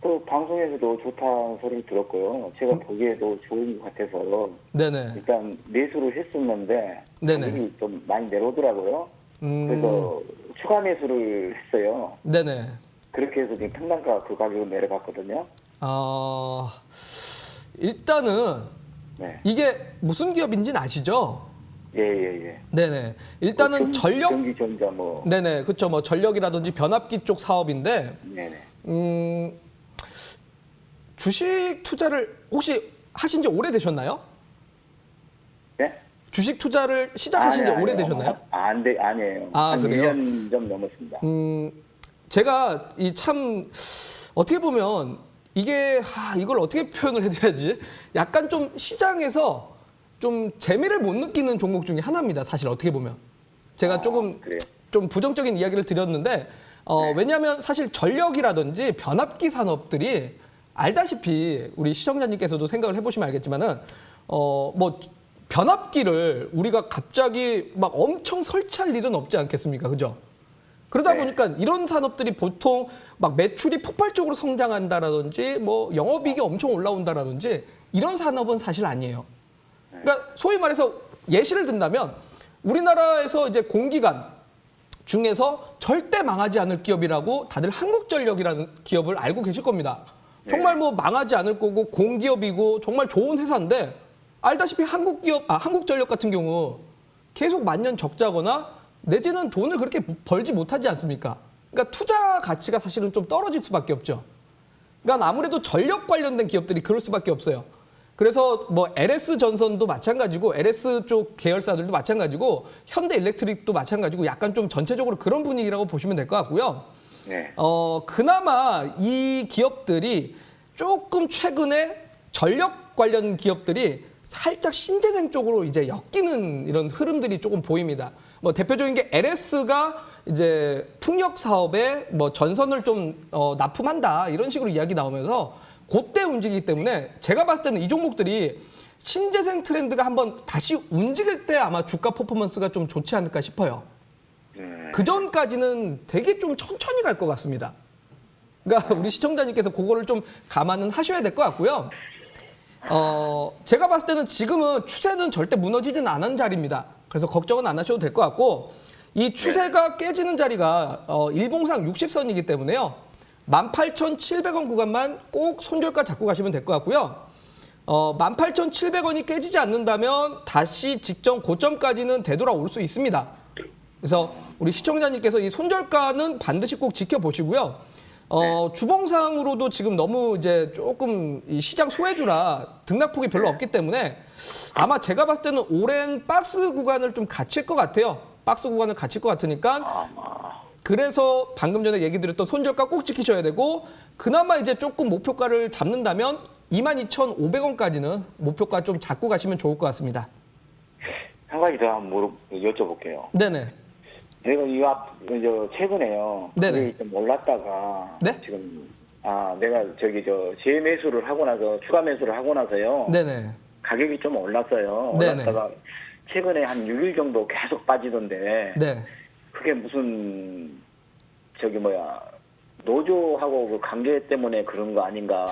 또 방송에서도 좋다는 소리를 들었고요. 제가 보기에도 좋은 것 같아서 네네. 일단 매수를 했었는데 네네. 가격이 좀 많이 내려오더라고요. 음. 그래서 추가 매수를 했어요. 네네. 그렇게 해서 지금 평단가 그 가격으로 내려갔거든요. 일단은 네. 이게 무슨 기업인지는 아시죠? 예. 네네. 일단은 전력, 전기전자 뭐. 네네. 그쵸. 뭐 전력이라든지 변압기 쪽 사업인데, 네네. 주식 투자를 혹시 하신 지 오래되셨나요? 네? 주식 투자를 시작하신 지 오래되셨나요? 아니에요. 아, 한 그래요? 1년 좀 넘었습니다. 제가 이 참 어떻게 보면 이게 이걸 어떻게 표현을 해드려야지 약간 좀 시장에서 좀 재미를 못 느끼는 종목 중에 하나입니다. 사실 어떻게 보면 제가 조금 그래요? 좀 부정적인 이야기를 드렸는데 왜냐하면 사실 전력이라든지 변압기 산업들이 알다시피 우리 시청자님께서도 생각을 해보시면 알겠지만은 뭐 변압기를 우리가 갑자기 막 엄청 설치할 일은 없지 않겠습니까? 그죠? 그러다 네. 보니까 이런 산업들이 보통 막 매출이 폭발적으로 성장한다라든지 뭐 영업이익이 엄청 올라온다라든지 이런 산업은 사실 아니에요. 그러니까 소위 말해서 예시를 든다면 우리나라에서 이제 공기관 중에서 절대 망하지 않을 기업이라고 다들 한국전력이라는 기업을 알고 계실 겁니다. 정말 뭐 망하지 않을 거고 공기업이고 정말 좋은 회사인데 알다시피 한국전력 같은 경우 계속 만년 적자거나 내지는 돈을 그렇게 벌지 못하지 않습니까? 그러니까 투자 가치가 사실은 좀 떨어질 수밖에 없죠. 그러니까 아무래도 전력 관련된 기업들이 그럴 수밖에 없어요. 그래서 뭐 LS 전선도 마찬가지고 LS 쪽 계열사들도 마찬가지고 현대 일렉트릭도 마찬가지고 약간 좀 전체적으로 그런 분위기라고 보시면 될 것 같고요. 네. 그나마 이 기업들이 조금 최근에 전력 관련 기업들이 살짝 신재생 쪽으로 이제 엮이는 이런 흐름들이 조금 보입니다. 뭐 대표적인 게 LS가 이제 풍력 사업에 뭐 전선을 좀 납품한다 이런 식으로 이야기 나오면서 그때 움직이기 때문에 제가 봤을 때는 이 종목들이 신재생 트렌드가 한번 다시 움직일 때 아마 주가 퍼포먼스가 좀 좋지 않을까 싶어요. 그 전까지는 되게 좀 천천히 갈 것 같습니다. 그러니까 우리 시청자님께서 그거를 좀 감안은 하셔야 될 것 같고요. 제가 봤을 때는 지금은 추세는 절대 무너지진 않은 자리입니다. 그래서 걱정은 안 하셔도 될 것 같고 이 추세가 깨지는 자리가 일봉상 60선이기 때문에요. 18,700원 구간만 꼭 손절가 잡고 가시면 될 것 같고요. 18,700원이 깨지지 않는다면 다시 직전 고점까지는 되돌아올 수 있습니다. 그래서 우리 시청자님께서 이 손절가는 반드시 꼭 지켜보시고요. 주봉상으로도 지금 너무 이제 조금 이 시장 소외주라 등락폭이 별로 없기 때문에 아마 제가 봤을 때는 오랜 박스 구간을 좀 갇힐 것 같아요. 박스 구간을 갇힐 것 같으니까 그래서 방금 전에 얘기 드렸던 손절가 꼭 지키셔야 되고 그나마 이제 조금 목표가를 잡는다면 22,500원까지는 목표가 좀 잡고 가시면 좋을 것 같습니다. 한 가지 더 한번 여쭤볼게요. 네네. 내가 최근에요. 네네. 거의 좀 올랐다가 네? 지금 내가 재매수를 하고 나서 추가 매수를 하고 나서요. 네네. 가격이 좀 올랐어요. 네네. 올랐다가 최근에 한 6일 정도 계속 빠지던데 네. 그게 무슨 노조하고 그 관계 때문에 그런 거 아닌가?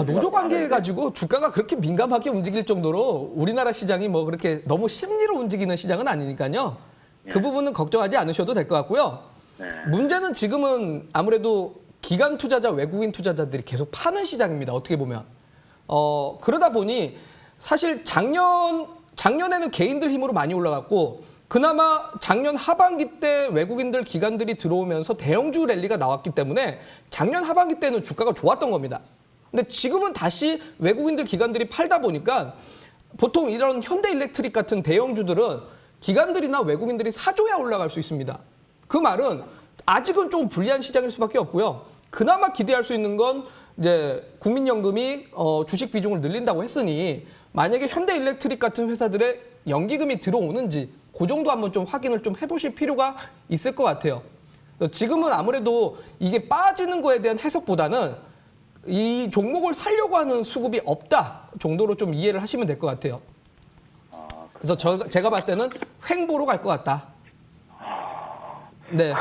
노조 관계 가지고 주가가 그렇게 민감하게 움직일 정도로 우리나라 시장이 뭐 그렇게 너무 심리로 움직이는 시장은 아니니까요. 그 부분은 걱정하지 않으셔도 될 것 같고요. 네. 문제는 지금은 아무래도 기관 투자자, 외국인 투자자들이 계속 파는 시장입니다. 어떻게 보면. 그러다 보니 사실 작년에는 개인들 힘으로 많이 올라갔고 그나마 작년 하반기 때 외국인들 기관들이 들어오면서 대형주 랠리가 나왔기 때문에 작년 하반기 때는 주가가 좋았던 겁니다. 근데 지금은 다시 외국인들 기관들이 팔다 보니까 보통 이런 현대일렉트릭 같은 대형주들은 기관들이나 외국인들이 사줘야 올라갈 수 있습니다. 그 말은 아직은 좀 불리한 시장일 수밖에 없고요. 그나마 기대할 수 있는 건 이제 국민연금이 주식 비중을 늘린다고 했으니 만약에 현대일렉트릭 같은 회사들의 연기금이 들어오는지 그 정도 한번 좀 확인을 좀 해보실 필요가 있을 것 같아요. 지금은 아무래도 이게 빠지는 거에 대한 해석보다는 이 종목을 살려고 하는 수급이 없다 정도로 좀 이해를 하시면 될 것 같아요. 그래서 제가 봤을 때는 횡보로 갈 것 같다. 네.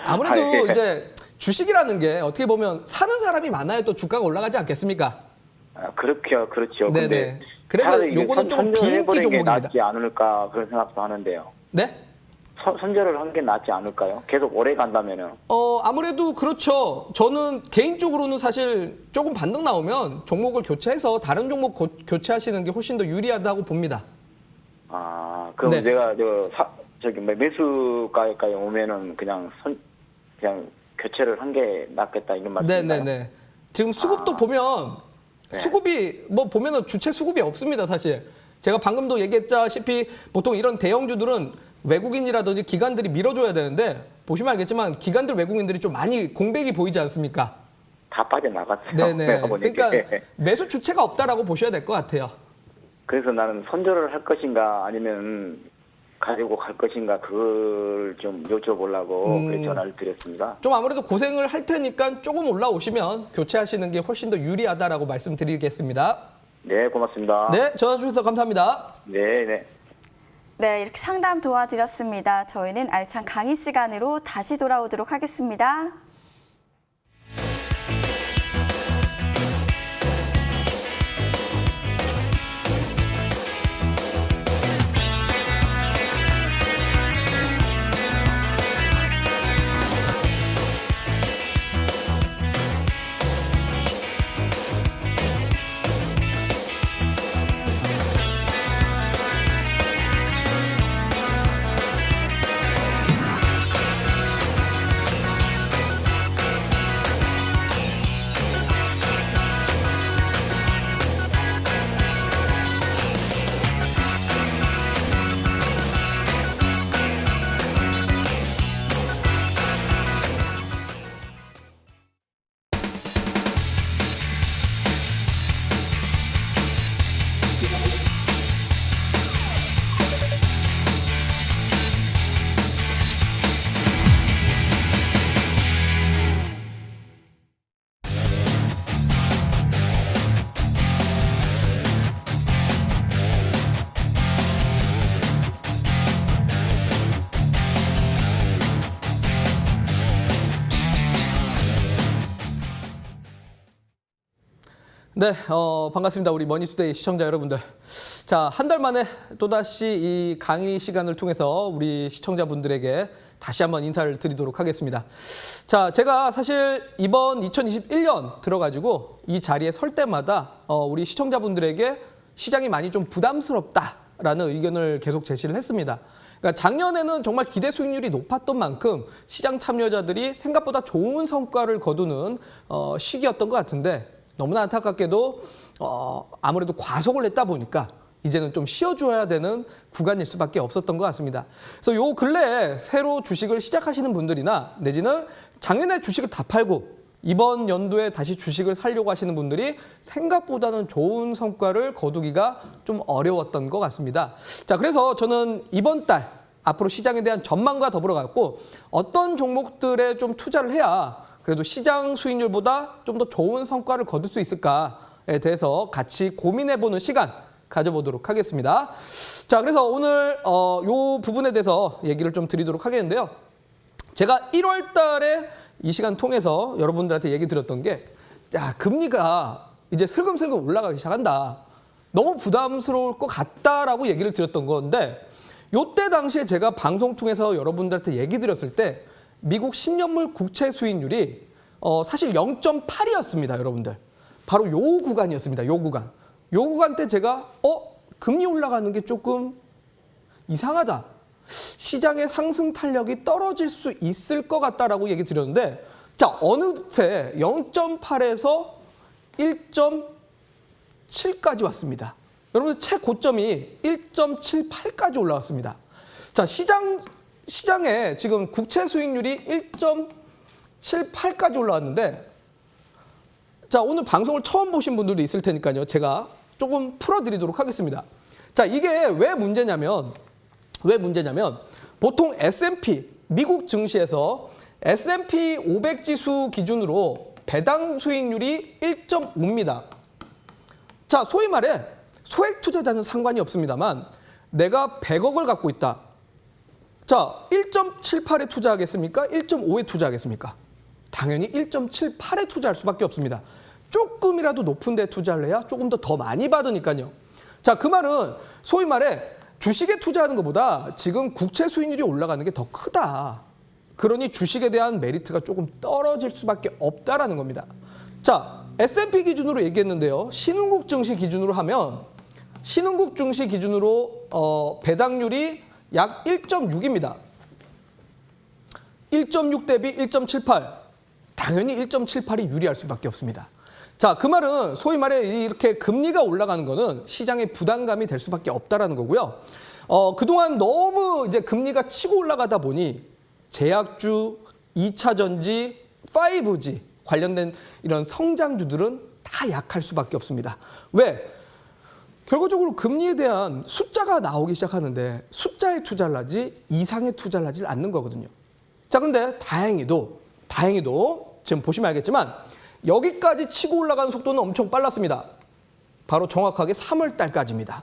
아무래도 이제 주식이라는 게 어떻게 보면 사는 사람이 많아야 또 주가가 올라가지 않겠습니까? 그렇죠. 네네. 근데 그래서 요거는 좀 비인기 종목입니다. 낫지 않을까 그런 생각도 하는데요. 네? 선절을 한 게 낫지 않을까요? 계속 오래 간다면은. 아무래도 그렇죠. 저는 개인적으로는 사실 조금 반등 나오면 종목을 교체해서 다른 종목 교체하시는 게 훨씬 더 유리하다고 봅니다. 그럼 네. 내가 매수가에 오면은 그냥 교체를 한 게 낫겠다 이런 말씀인가요? 네네네. 지금 수급도 보면 네. 수급이 보면은 주체 수급이 없습니다, 사실. 제가 방금도 얘기했다시피 보통 이런 대형주들은 외국인이라든지 기관들이 밀어줘야 되는데 보시면 알겠지만 기관들 외국인들이 좀 많이 공백이 보이지 않습니까? 다 빠져나갔어요. 네네. 내가 보니까. 그러니까 매수 주체가 없다라고 보셔야 될 것 같아요. 그래서 나는 선절을 할 것인가 아니면 가지고 갈 것인가 그걸 좀 여쭤보려고 전화를 드렸습니다. 좀 아무래도 고생을 할 테니까 조금 올라오시면 교체하시는 게 훨씬 더 유리하다라고 말씀드리겠습니다. 네, 고맙습니다. 네, 전화 주셔서 감사합니다. 네. 네, 이렇게 상담 도와드렸습니다. 저희는 알찬 강의 시간으로 다시 돌아오도록 하겠습니다. 네, 반갑습니다. 우리 머니투데이 시청자 여러분들. 자, 한 달 만에 또다시 이 강의 시간을 통해서 우리 시청자분들에게 다시 한번 인사를 드리도록 하겠습니다. 자, 제가 사실 이번 2021년 들어가지고 이 자리에 설 때마다 우리 시청자분들에게 시장이 많이 좀 부담스럽다라는 의견을 계속 제시를 했습니다. 그러니까 작년에는 정말 기대 수익률이 높았던 만큼 시장 참여자들이 생각보다 좋은 성과를 거두는 시기였던 것 같은데 너무나 안타깝게도 아무래도 과속을 냈다 보니까 이제는 좀 쉬어줘야 되는 구간일 수밖에 없었던 것 같습니다. 그래서 요 근래에 새로 주식을 시작하시는 분들이나 내지는 작년에 주식을 다 팔고 이번 연도에 다시 주식을 사려고 하시는 분들이 생각보다는 좋은 성과를 거두기가 좀 어려웠던 것 같습니다. 자, 그래서 저는 이번 달 앞으로 시장에 대한 전망과 더불어 갖고 어떤 종목들에 좀 투자를 해야 그래도 시장 수익률보다 좀 더 좋은 성과를 거둘 수 있을까에 대해서 같이 고민해보는 시간 가져보도록 하겠습니다. 자, 그래서 오늘 요 부분에 대해서 얘기를 좀 드리도록 하겠는데요. 제가 1월 달에 이 시간 통해서 여러분들한테 얘기 드렸던 게, 야, 금리가 이제 슬금슬금 올라가기 시작한다. 너무 부담스러울 것 같다라고 얘기를 드렸던 건데, 요때 당시에 제가 방송 통해서 여러분들한테 얘기 드렸을 때, 미국 10년물 국채 수익률이 사실 0.8이었습니다, 여러분들. 바로 요 구간이었습니다, 요 구간. 요 구간 때 제가, 금리 올라가는 게 조금 이상하다. 시장의 상승 탄력이 떨어질 수 있을 것 같다라고 얘기 드렸는데, 자, 어느새 0.8에서 1.7까지 왔습니다. 여러분, 최고점이 1.78까지 올라왔습니다. 자, 시장에 지금 국채 수익률이 1.78까지 올라왔는데, 자, 오늘 방송을 처음 보신 분들도 있을 테니까요. 제가 조금 풀어드리도록 하겠습니다. 자, 이게 왜 문제냐면 보통 S&P, 미국 증시에서 S&P 500 지수 기준으로 배당 수익률이 1.5입니다. 자, 소위 말해 소액 투자자는 상관이 없습니다만 내가 100억을 갖고 있다. 자, 1.78에 투자하겠습니까? 1.5에 투자하겠습니까? 당연히 1.78에 투자할 수밖에 없습니다. 조금이라도 높은 데 투자를 해야 조금 더 많이 받으니까요. 자, 그 말은 소위 말해 주식에 투자하는 것보다 지금 국채 수익률이 올라가는 게 더 크다. 그러니 주식에 대한 메리트가 조금 떨어질 수밖에 없다라는 겁니다. 자, S&P 기준으로 얘기했는데요. 신흥국 증시 기준으로 하면 신흥국 증시 기준으로 배당률이 약 1.6입니다. 1.6 대비 1.78. 당연히 1.78이 유리할 수밖에 없습니다. 자, 그 말은 소위 말해 이렇게 금리가 올라가는 거는 시장의 부담감이 될 수밖에 없다라는 거고요. 그동안 너무 이제 금리가 치고 올라가다 보니 제약주, 2차 전지, 5G 관련된 이런 성장주들은 다 약할 수밖에 없습니다. 왜? 결과적으로 금리에 대한 숫자가 나오기 시작하는데 숫자에 투자를 하지 이상에 투자를 하지 않는 거거든요. 자, 그런데 다행히도 지금 보시면 알겠지만 여기까지 치고 올라가는 속도는 엄청 빨랐습니다. 바로 정확하게 3월 달까지입니다.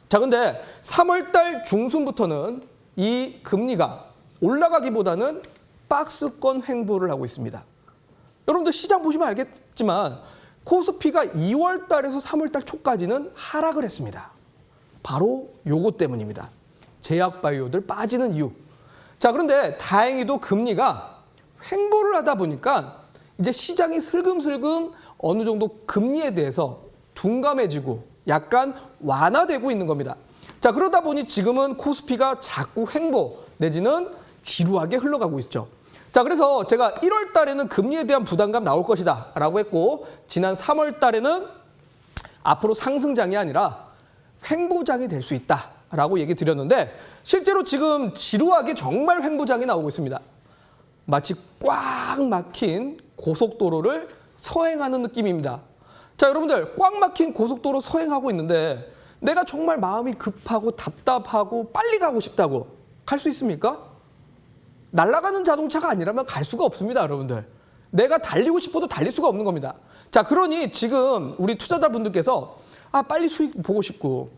자, 근데 3월 달 중순부터는 이 금리가 올라가기보다는 박스권 횡보를 하고 있습니다. 여러분들 시장 보시면 알겠지만 코스피가 2월 달에서 3월 달 초까지는 하락을 했습니다. 바로 요것 때문입니다. 제약바이오들 빠지는 이유. 자, 그런데 다행히도 금리가 횡보를 하다 보니까 이제 시장이 슬금슬금 어느 정도 금리에 대해서 둔감해지고 약간 완화되고 있는 겁니다. 자, 그러다 보니 지금은 코스피가 자꾸 횡보 내지는 지루하게 흘러가고 있죠. 자, 그래서 제가 1월 달에는 금리에 대한 부담감 나올 것이다 라고 했고 지난 3월 달에는 앞으로 상승장이 아니라 횡보장이 될 수 있다 라고 얘기 드렸는데 실제로 지금 지루하게 정말 횡보장이 나오고 있습니다. 마치 꽉 막힌 고속도로를 서행하는 느낌입니다. 자, 여러분들 꽉 막힌 고속도로 서행하고 있는데 내가 정말 마음이 급하고 답답하고 빨리 가고 싶다고 갈 수 있습니까? 날아가는 자동차가 아니라면 갈 수가 없습니다, 여러분들. 내가 달리고 싶어도 달릴 수가 없는 겁니다. 자, 그러니 지금 우리 투자자분들께서 빨리 수익 보고 싶고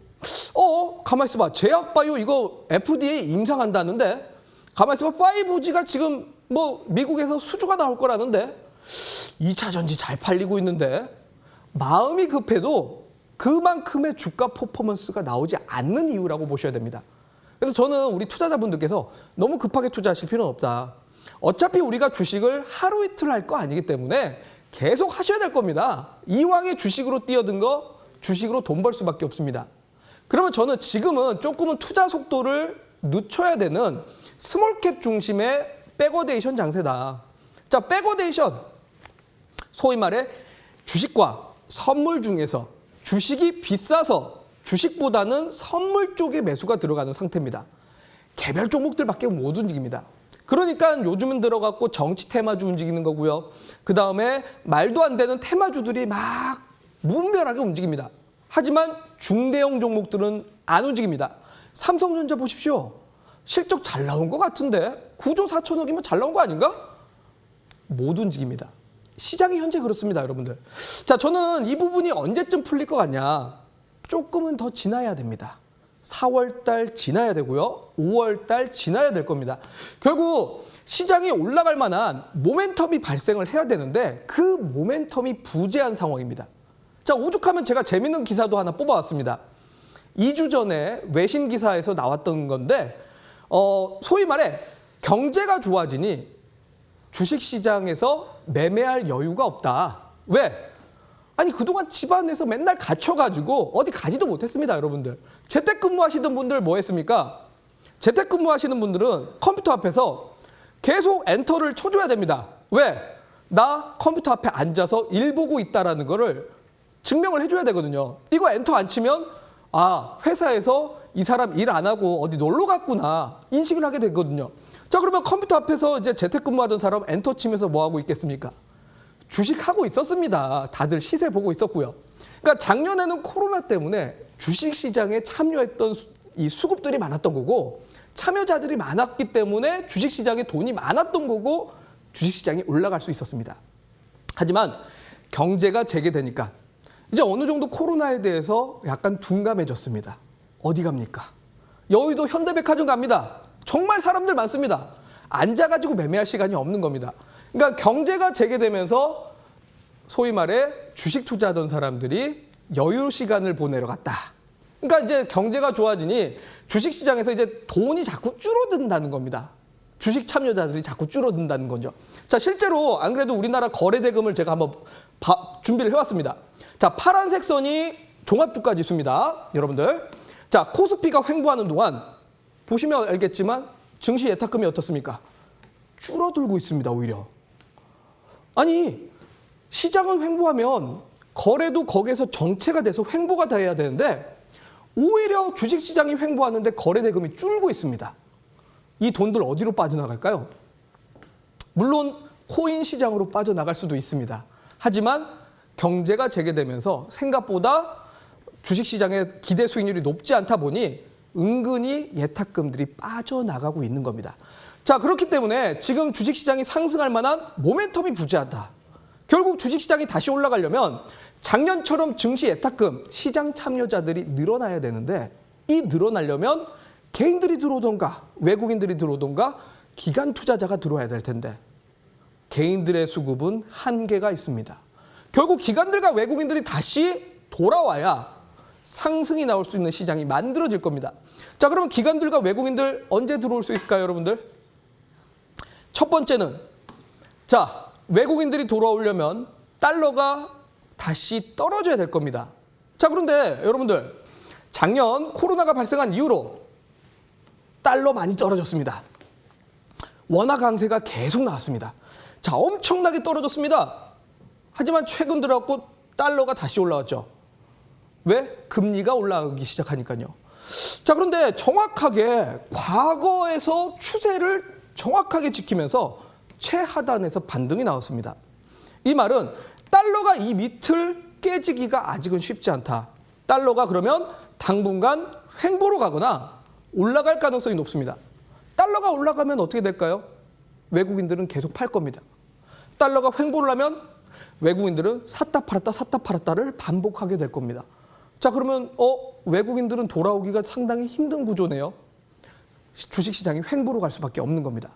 가만히 있어봐. 제약바이오 이거 FDA 임상한다는데 가만히 있어봐. 5G가 지금 뭐 미국에서 수주가 나올 거라는데 2차 전지 잘 팔리고 있는데 마음이 급해도 그만큼의 주가 퍼포먼스가 나오지 않는 이유라고 보셔야 됩니다. 그래서 저는 우리 투자자분들께서 너무 급하게 투자하실 필요는 없다. 어차피 우리가 주식을 하루 이틀 할 거 아니기 때문에 계속 하셔야 될 겁니다. 이왕에 주식으로 뛰어든 거 주식으로 돈 벌 수밖에 없습니다. 그러면 저는 지금은 조금은 투자 속도를 늦춰야 되는 스몰캡 중심의 백어데이션 장세다. 자, 백어데이션. 소위 말해 주식과 선물 중에서 주식이 비싸서 주식보다는 선물 쪽에 매수가 들어가는 상태입니다. 개별 종목들밖에 못 움직입니다. 그러니까 요즘은 들어갔고 정치 테마주 움직이는 거고요. 그 다음에 말도 안 되는 테마주들이 막 무분별하게 움직입니다. 하지만 중대형 종목들은 안 움직입니다. 삼성전자 보십시오. 실적 잘 나온 것 같은데 9조 4천억이면 잘 나온 거 아닌가? 못 움직입니다. 시장이 현재 그렇습니다, 여러분들. 자, 저는 이 부분이 언제쯤 풀릴 것 같냐? 조금은 더 지나야 됩니다. 4월 달 지나야 되고요. 5월 달 지나야 될 겁니다. 결국 시장이 올라갈 만한 모멘텀이 발생을 해야 되는데 그 모멘텀이 부재한 상황입니다. 자, 오죽하면 제가 재밌는 기사도 하나 뽑아왔습니다. 2주 전에 외신 기사에서 나왔던 건데 소위 말해 경제가 좋아지니 주식시장에서 매매할 여유가 없다. 왜? 아니 그동안 집안에서 맨날 갇혀가지고 어디 가지도 못했습니다, 여러분들. 재택근무하시던 분들 뭐 했습니까? 재택근무하시는 분들은 컴퓨터 앞에서 계속 엔터를 쳐줘야 됩니다. 왜? 나 컴퓨터 앞에 앉아서 일 보고 있다라는 거를 증명을 해줘야 되거든요. 이거 엔터 안 치면 아, 회사에서 이 사람 일 안 하고 어디 놀러 갔구나 인식을 하게 되거든요. 자, 그러면 컴퓨터 앞에서 이제 재택근무하던 사람 엔터 치면서 뭐 하고 있겠습니까? 주식하고 있었습니다. 다들 시세 보고 있었고요. 그러니까 작년에는 코로나 때문에 주식시장에 참여했던 이 수급들이 많았던 거고 참여자들이 많았기 때문에 주식시장에 돈이 많았던 거고 주식시장이 올라갈 수 있었습니다. 하지만 경제가 재개되니까 이제 어느 정도 코로나에 대해서 약간 둔감해졌습니다. 어디 갑니까? 여의도 현대백화점 갑니다. 정말 사람들 많습니다. 앉아가지고 매매할 시간이 없는 겁니다. 그러니까 경제가 재개되면서 소위 말해 주식 투자하던 사람들이 여유 시간을 보내러 갔다. 그러니까 이제 경제가 좋아지니 주식시장에서 이제 돈이 자꾸 줄어든다는 겁니다. 주식 참여자들이 자꾸 줄어든다는 거죠. 자, 실제로 안 그래도 우리나라 거래대금을 제가 한번 준비를 해왔습니다. 자, 파란색 선이 종합주가지수입니다. 여러분들. 자, 코스피가 횡보하는 동안 보시면 알겠지만 증시 예탁금이 어떻습니까? 줄어들고 있습니다, 오히려. 아니, 시장은 횡보하면 거래도 거기에서 정체가 돼서 횡보가 돼야 되는데 오히려 주식시장이 횡보하는데 거래대금이 줄고 있습니다. 이 돈들 어디로 빠져나갈까요? 물론 코인 시장으로 빠져나갈 수도 있습니다. 하지만 경제가 재개되면서 생각보다 주식시장의 기대 수익률이 높지 않다 보니 은근히 예탁금들이 빠져나가고 있는 겁니다. 자, 그렇기 때문에 지금 주식시장이 상승할 만한 모멘텀이 부재하다. 결국 주식시장이 다시 올라가려면 작년처럼 증시 예탁금, 시장 참여자들이 늘어나야 되는데 이 늘어나려면 개인들이 들어오던가 외국인들이 들어오던가 기관 투자자가 들어와야 될 텐데 개인들의 수급은 한계가 있습니다. 결국 기관들과 외국인들이 다시 돌아와야 상승이 나올 수 있는 시장이 만들어질 겁니다. 자, 그러면 기관들과 외국인들 언제 들어올 수 있을까요, 여러분들? 첫 번째는 자, 외국인들이 돌아오려면 달러가 다시 떨어져야 될 겁니다. 자, 그런데 여러분들 작년 코로나가 발생한 이후로 달러 많이 떨어졌습니다. 원화 강세가 계속 나왔습니다. 자, 엄청나게 떨어졌습니다. 하지만 최근 들어왔고 달러가 다시 올라왔죠. 왜? 금리가 올라가기 시작하니까요. 자, 그런데 정확하게 과거에서 추세를 정확하게 지키면서 최하단에서 반등이 나왔습니다. 이 말은 달러가 이 밑을 깨지기가 아직은 쉽지 않다. 달러가 그러면 당분간 횡보로 가거나 올라갈 가능성이 높습니다. 달러가 올라가면 어떻게 될까요? 외국인들은 계속 팔 겁니다. 달러가 횡보를 하면 외국인들은 샀다 팔았다를 반복하게 될 겁니다. 자, 그러면 외국인들은 돌아오기가 상당히 힘든 구조네요. 주식시장이 횡보로 갈 수밖에 없는 겁니다.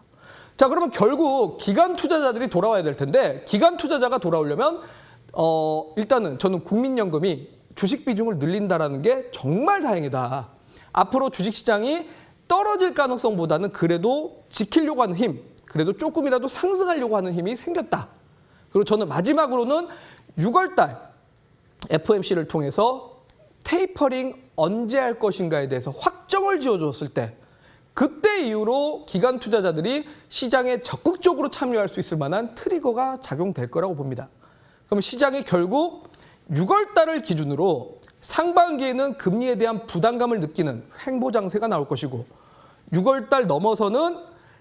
자, 그러면 결국 기관 투자자들이 돌아와야 될 텐데 기관 투자자가 돌아오려면 일단은 저는 국민연금이 주식 비중을 늘린다라는 게 정말 다행이다. 앞으로 주식시장이 떨어질 가능성보다는 그래도 지키려고 하는 힘, 그래도 조금이라도 상승하려고 하는 힘이 생겼다. 그리고 저는 마지막으로는 6월 달 FOMC를 통해서 테이퍼링 언제 할 것인가에 대해서 확정을 지어줬을 때 그때 이후로 기관 투자자들이 시장에 적극적으로 참여할 수 있을 만한 트리거가 작용될 거라고 봅니다. 그럼 시장이 결국 6월 달을 기준으로 상반기에는 금리에 대한 부담감을 느끼는 횡보 장세가 나올 것이고 6월 달 넘어서는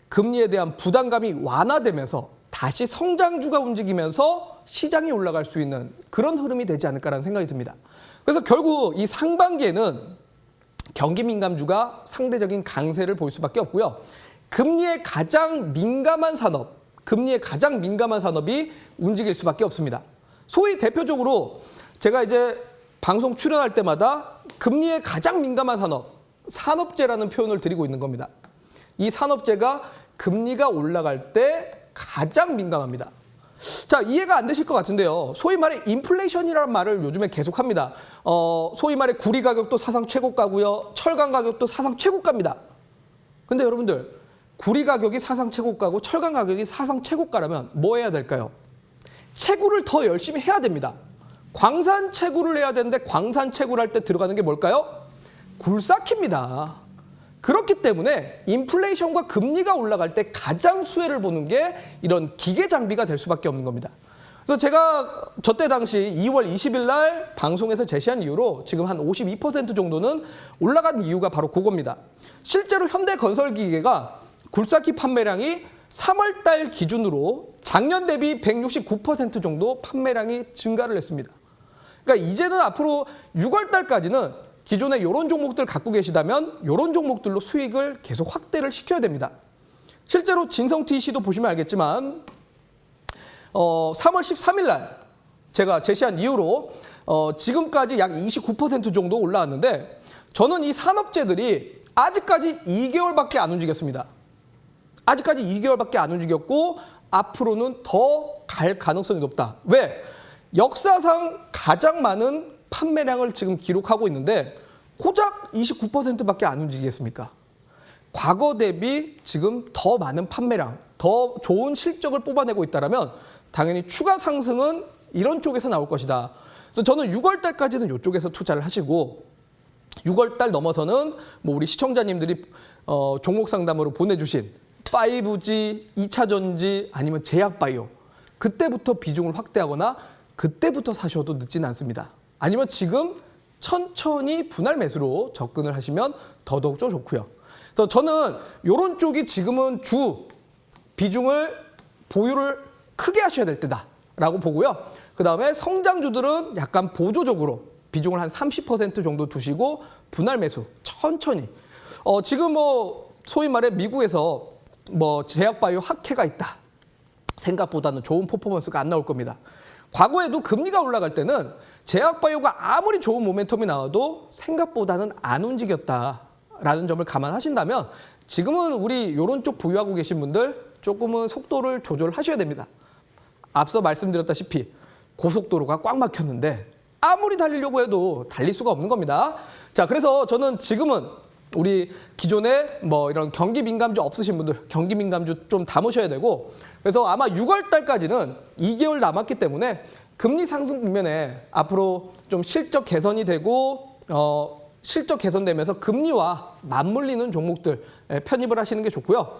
금리에 대한 부담감이 완화되면서 다시 성장주가 움직이면서 시장이 올라갈 수 있는 그런 흐름이 되지 않을까라는 생각이 듭니다. 그래서 결국 이 상반기에는 경기 민감주가 상대적인 강세를 보일 수밖에 없고요. 금리에 가장 민감한 산업이 움직일 수밖에 없습니다. 소위 대표적으로 제가 이제 방송 출연할 때마다 금리에 가장 민감한 산업재라는 표현을 드리고 있는 겁니다. 이 산업재가 금리가 올라갈 때 가장 민감합니다. 자, 이해가 안 되실 것 같은데요. 소위 말해 인플레이션이라는 말을 요즘에 계속합니다. 소위 말해 구리 가격도 사상 최고가고요. 철강 가격도 사상 최고가입니다. 근데 여러분들 구리 가격이 사상 최고가고 철강 가격이 사상 최고가라면 뭐 해야 될까요? 채굴을 더 열심히 해야 됩니다. 광산 채굴을 해야 되는데 광산 채굴 할 때 들어가는 게 뭘까요? 굴삭기입니다. 그렇기 때문에 인플레이션과 금리가 올라갈 때 가장 수혜를 보는 게 이런 기계 장비가 될 수밖에 없는 겁니다. 그래서 제가 저때 당시 2월 20일 날 방송에서 제시한 이유로 지금 한 52% 정도는 올라간 이유가 바로 그겁니다. 실제로 현대건설기계가 굴삭기 판매량이 3월 달 기준으로 작년 대비 169% 정도 판매량이 증가를 했습니다. 그러니까 이제는 앞으로 6월 달까지는 기존에 이런 종목들 갖고 계시다면 이런 종목들로 수익을 계속 확대를 시켜야 됩니다. 실제로 진성TC도 보시면 알겠지만 3월 13일 날 제가 제시한 이후로 지금까지 약 29% 정도 올라왔는데 저는 이 산업재들이 아직까지 2개월밖에 안 움직였습니다. 아직까지 2개월밖에 안 움직였고 앞으로는 더 갈 가능성이 높다. 왜? 역사상 가장 많은 판매량을 지금 기록하고 있는데 고작 29%밖에 안 움직이겠습니까? 과거 대비 지금 더 많은 판매량, 더 좋은 실적을 뽑아내고 있다면 당연히 추가 상승은 이런 쪽에서 나올 것이다. 그래서 저는 6월 달까지는 이쪽에서 투자를 하시고 6월 달 넘어서는 뭐 우리 시청자님들이 종목 상담으로 보내주신 5G, 2차 전지 아니면 제약바이오 그때부터 비중을 확대하거나 그때부터 사셔도 늦지는 않습니다. 아니면 지금 천천히 분할 매수로 접근을 하시면 더더욱 좀 좋고요. 그래서 저는 이런 쪽이 지금은 주 비중을 보유를 크게 하셔야 될 때다라고 보고요. 그다음에 성장주들은 약간 보조적으로 비중을 한 30% 정도 두시고 분할 매수 천천히. 지금 뭐 소위 말해 미국에서 뭐 제약바이오 학회가 있다. 생각보다는 좋은 퍼포먼스가 안 나올 겁니다. 과거에도 금리가 올라갈 때는 제약바이오가 아무리 좋은 모멘텀이 나와도 생각보다는 안 움직였다라는 점을 감안하신다면 지금은 우리 이런 쪽 보유하고 계신 분들 조금은 속도를 조절하셔야 됩니다. 앞서 말씀드렸다시피 고속도로가 꽉 막혔는데 아무리 달리려고 해도 달릴 수가 없는 겁니다. 자, 그래서 저는 지금은 우리 기존에 뭐 이런 경기 민감주 없으신 분들 경기 민감주 좀 담으셔야 되고 그래서 아마 6월 달까지는 2개월 남았기 때문에 금리 상승 국면에 앞으로 좀 실적 개선이 되고 실적 개선되면서 금리와 맞물리는 종목들 편입을 하시는 게 좋고요.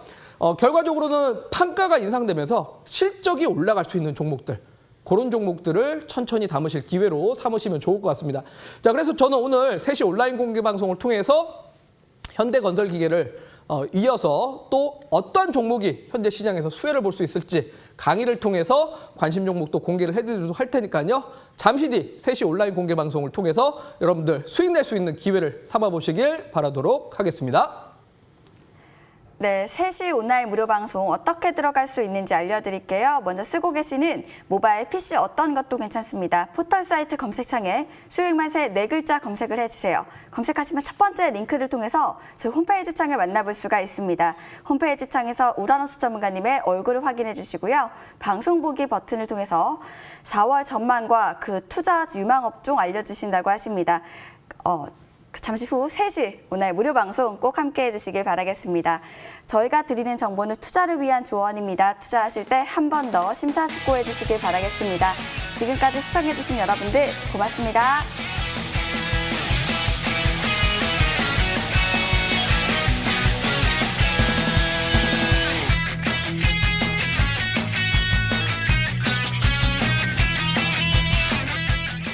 결과적으로는 판가가 인상되면서 실적이 올라갈 수 있는 종목들 그런 종목들을 천천히 담으실 기회로 삼으시면 좋을 것 같습니다. 자, 그래서 저는 오늘 3시 온라인 공개 방송을 통해서 현대건설기계를 이어서 또 어떤 종목이 현재 시장에서 수혜를 볼 수 있을지 강의를 통해서 관심 종목도 공개를 해드리도록 할 테니까요. 잠시 뒤 3시 온라인 공개 방송을 통해서 여러분들 수익 낼 수 있는 기회를 삼아보시길 바라도록 하겠습니다. 네, 3시 온라인 무료 방송 어떻게 들어갈 수 있는지 알려드릴게요. 먼저 쓰고 계시는 모바일 PC 어떤 것도 괜찮습니다. 포털 사이트 검색창에 수익만세 4글자 검색을 해주세요. 검색하시면 첫 번째 링크를 통해서 제 홈페이지 창을 만나볼 수가 있습니다. 홈페이지 창에서 우라노스 전문가님의 얼굴을 확인해 주시고요. 방송 보기 버튼을 통해서 4월 전망과 그 투자 유망 업종 알려주신다고 하십니다. 잠시 후 3시 오늘 무료 방송 꼭 함께 해주시길 바라겠습니다. 저희가 드리는 정보는 투자를 위한 조언입니다. 투자하실 때 한 번 더 심사숙고해 주시길 바라겠습니다. 지금까지 시청해 주신 여러분들 고맙습니다.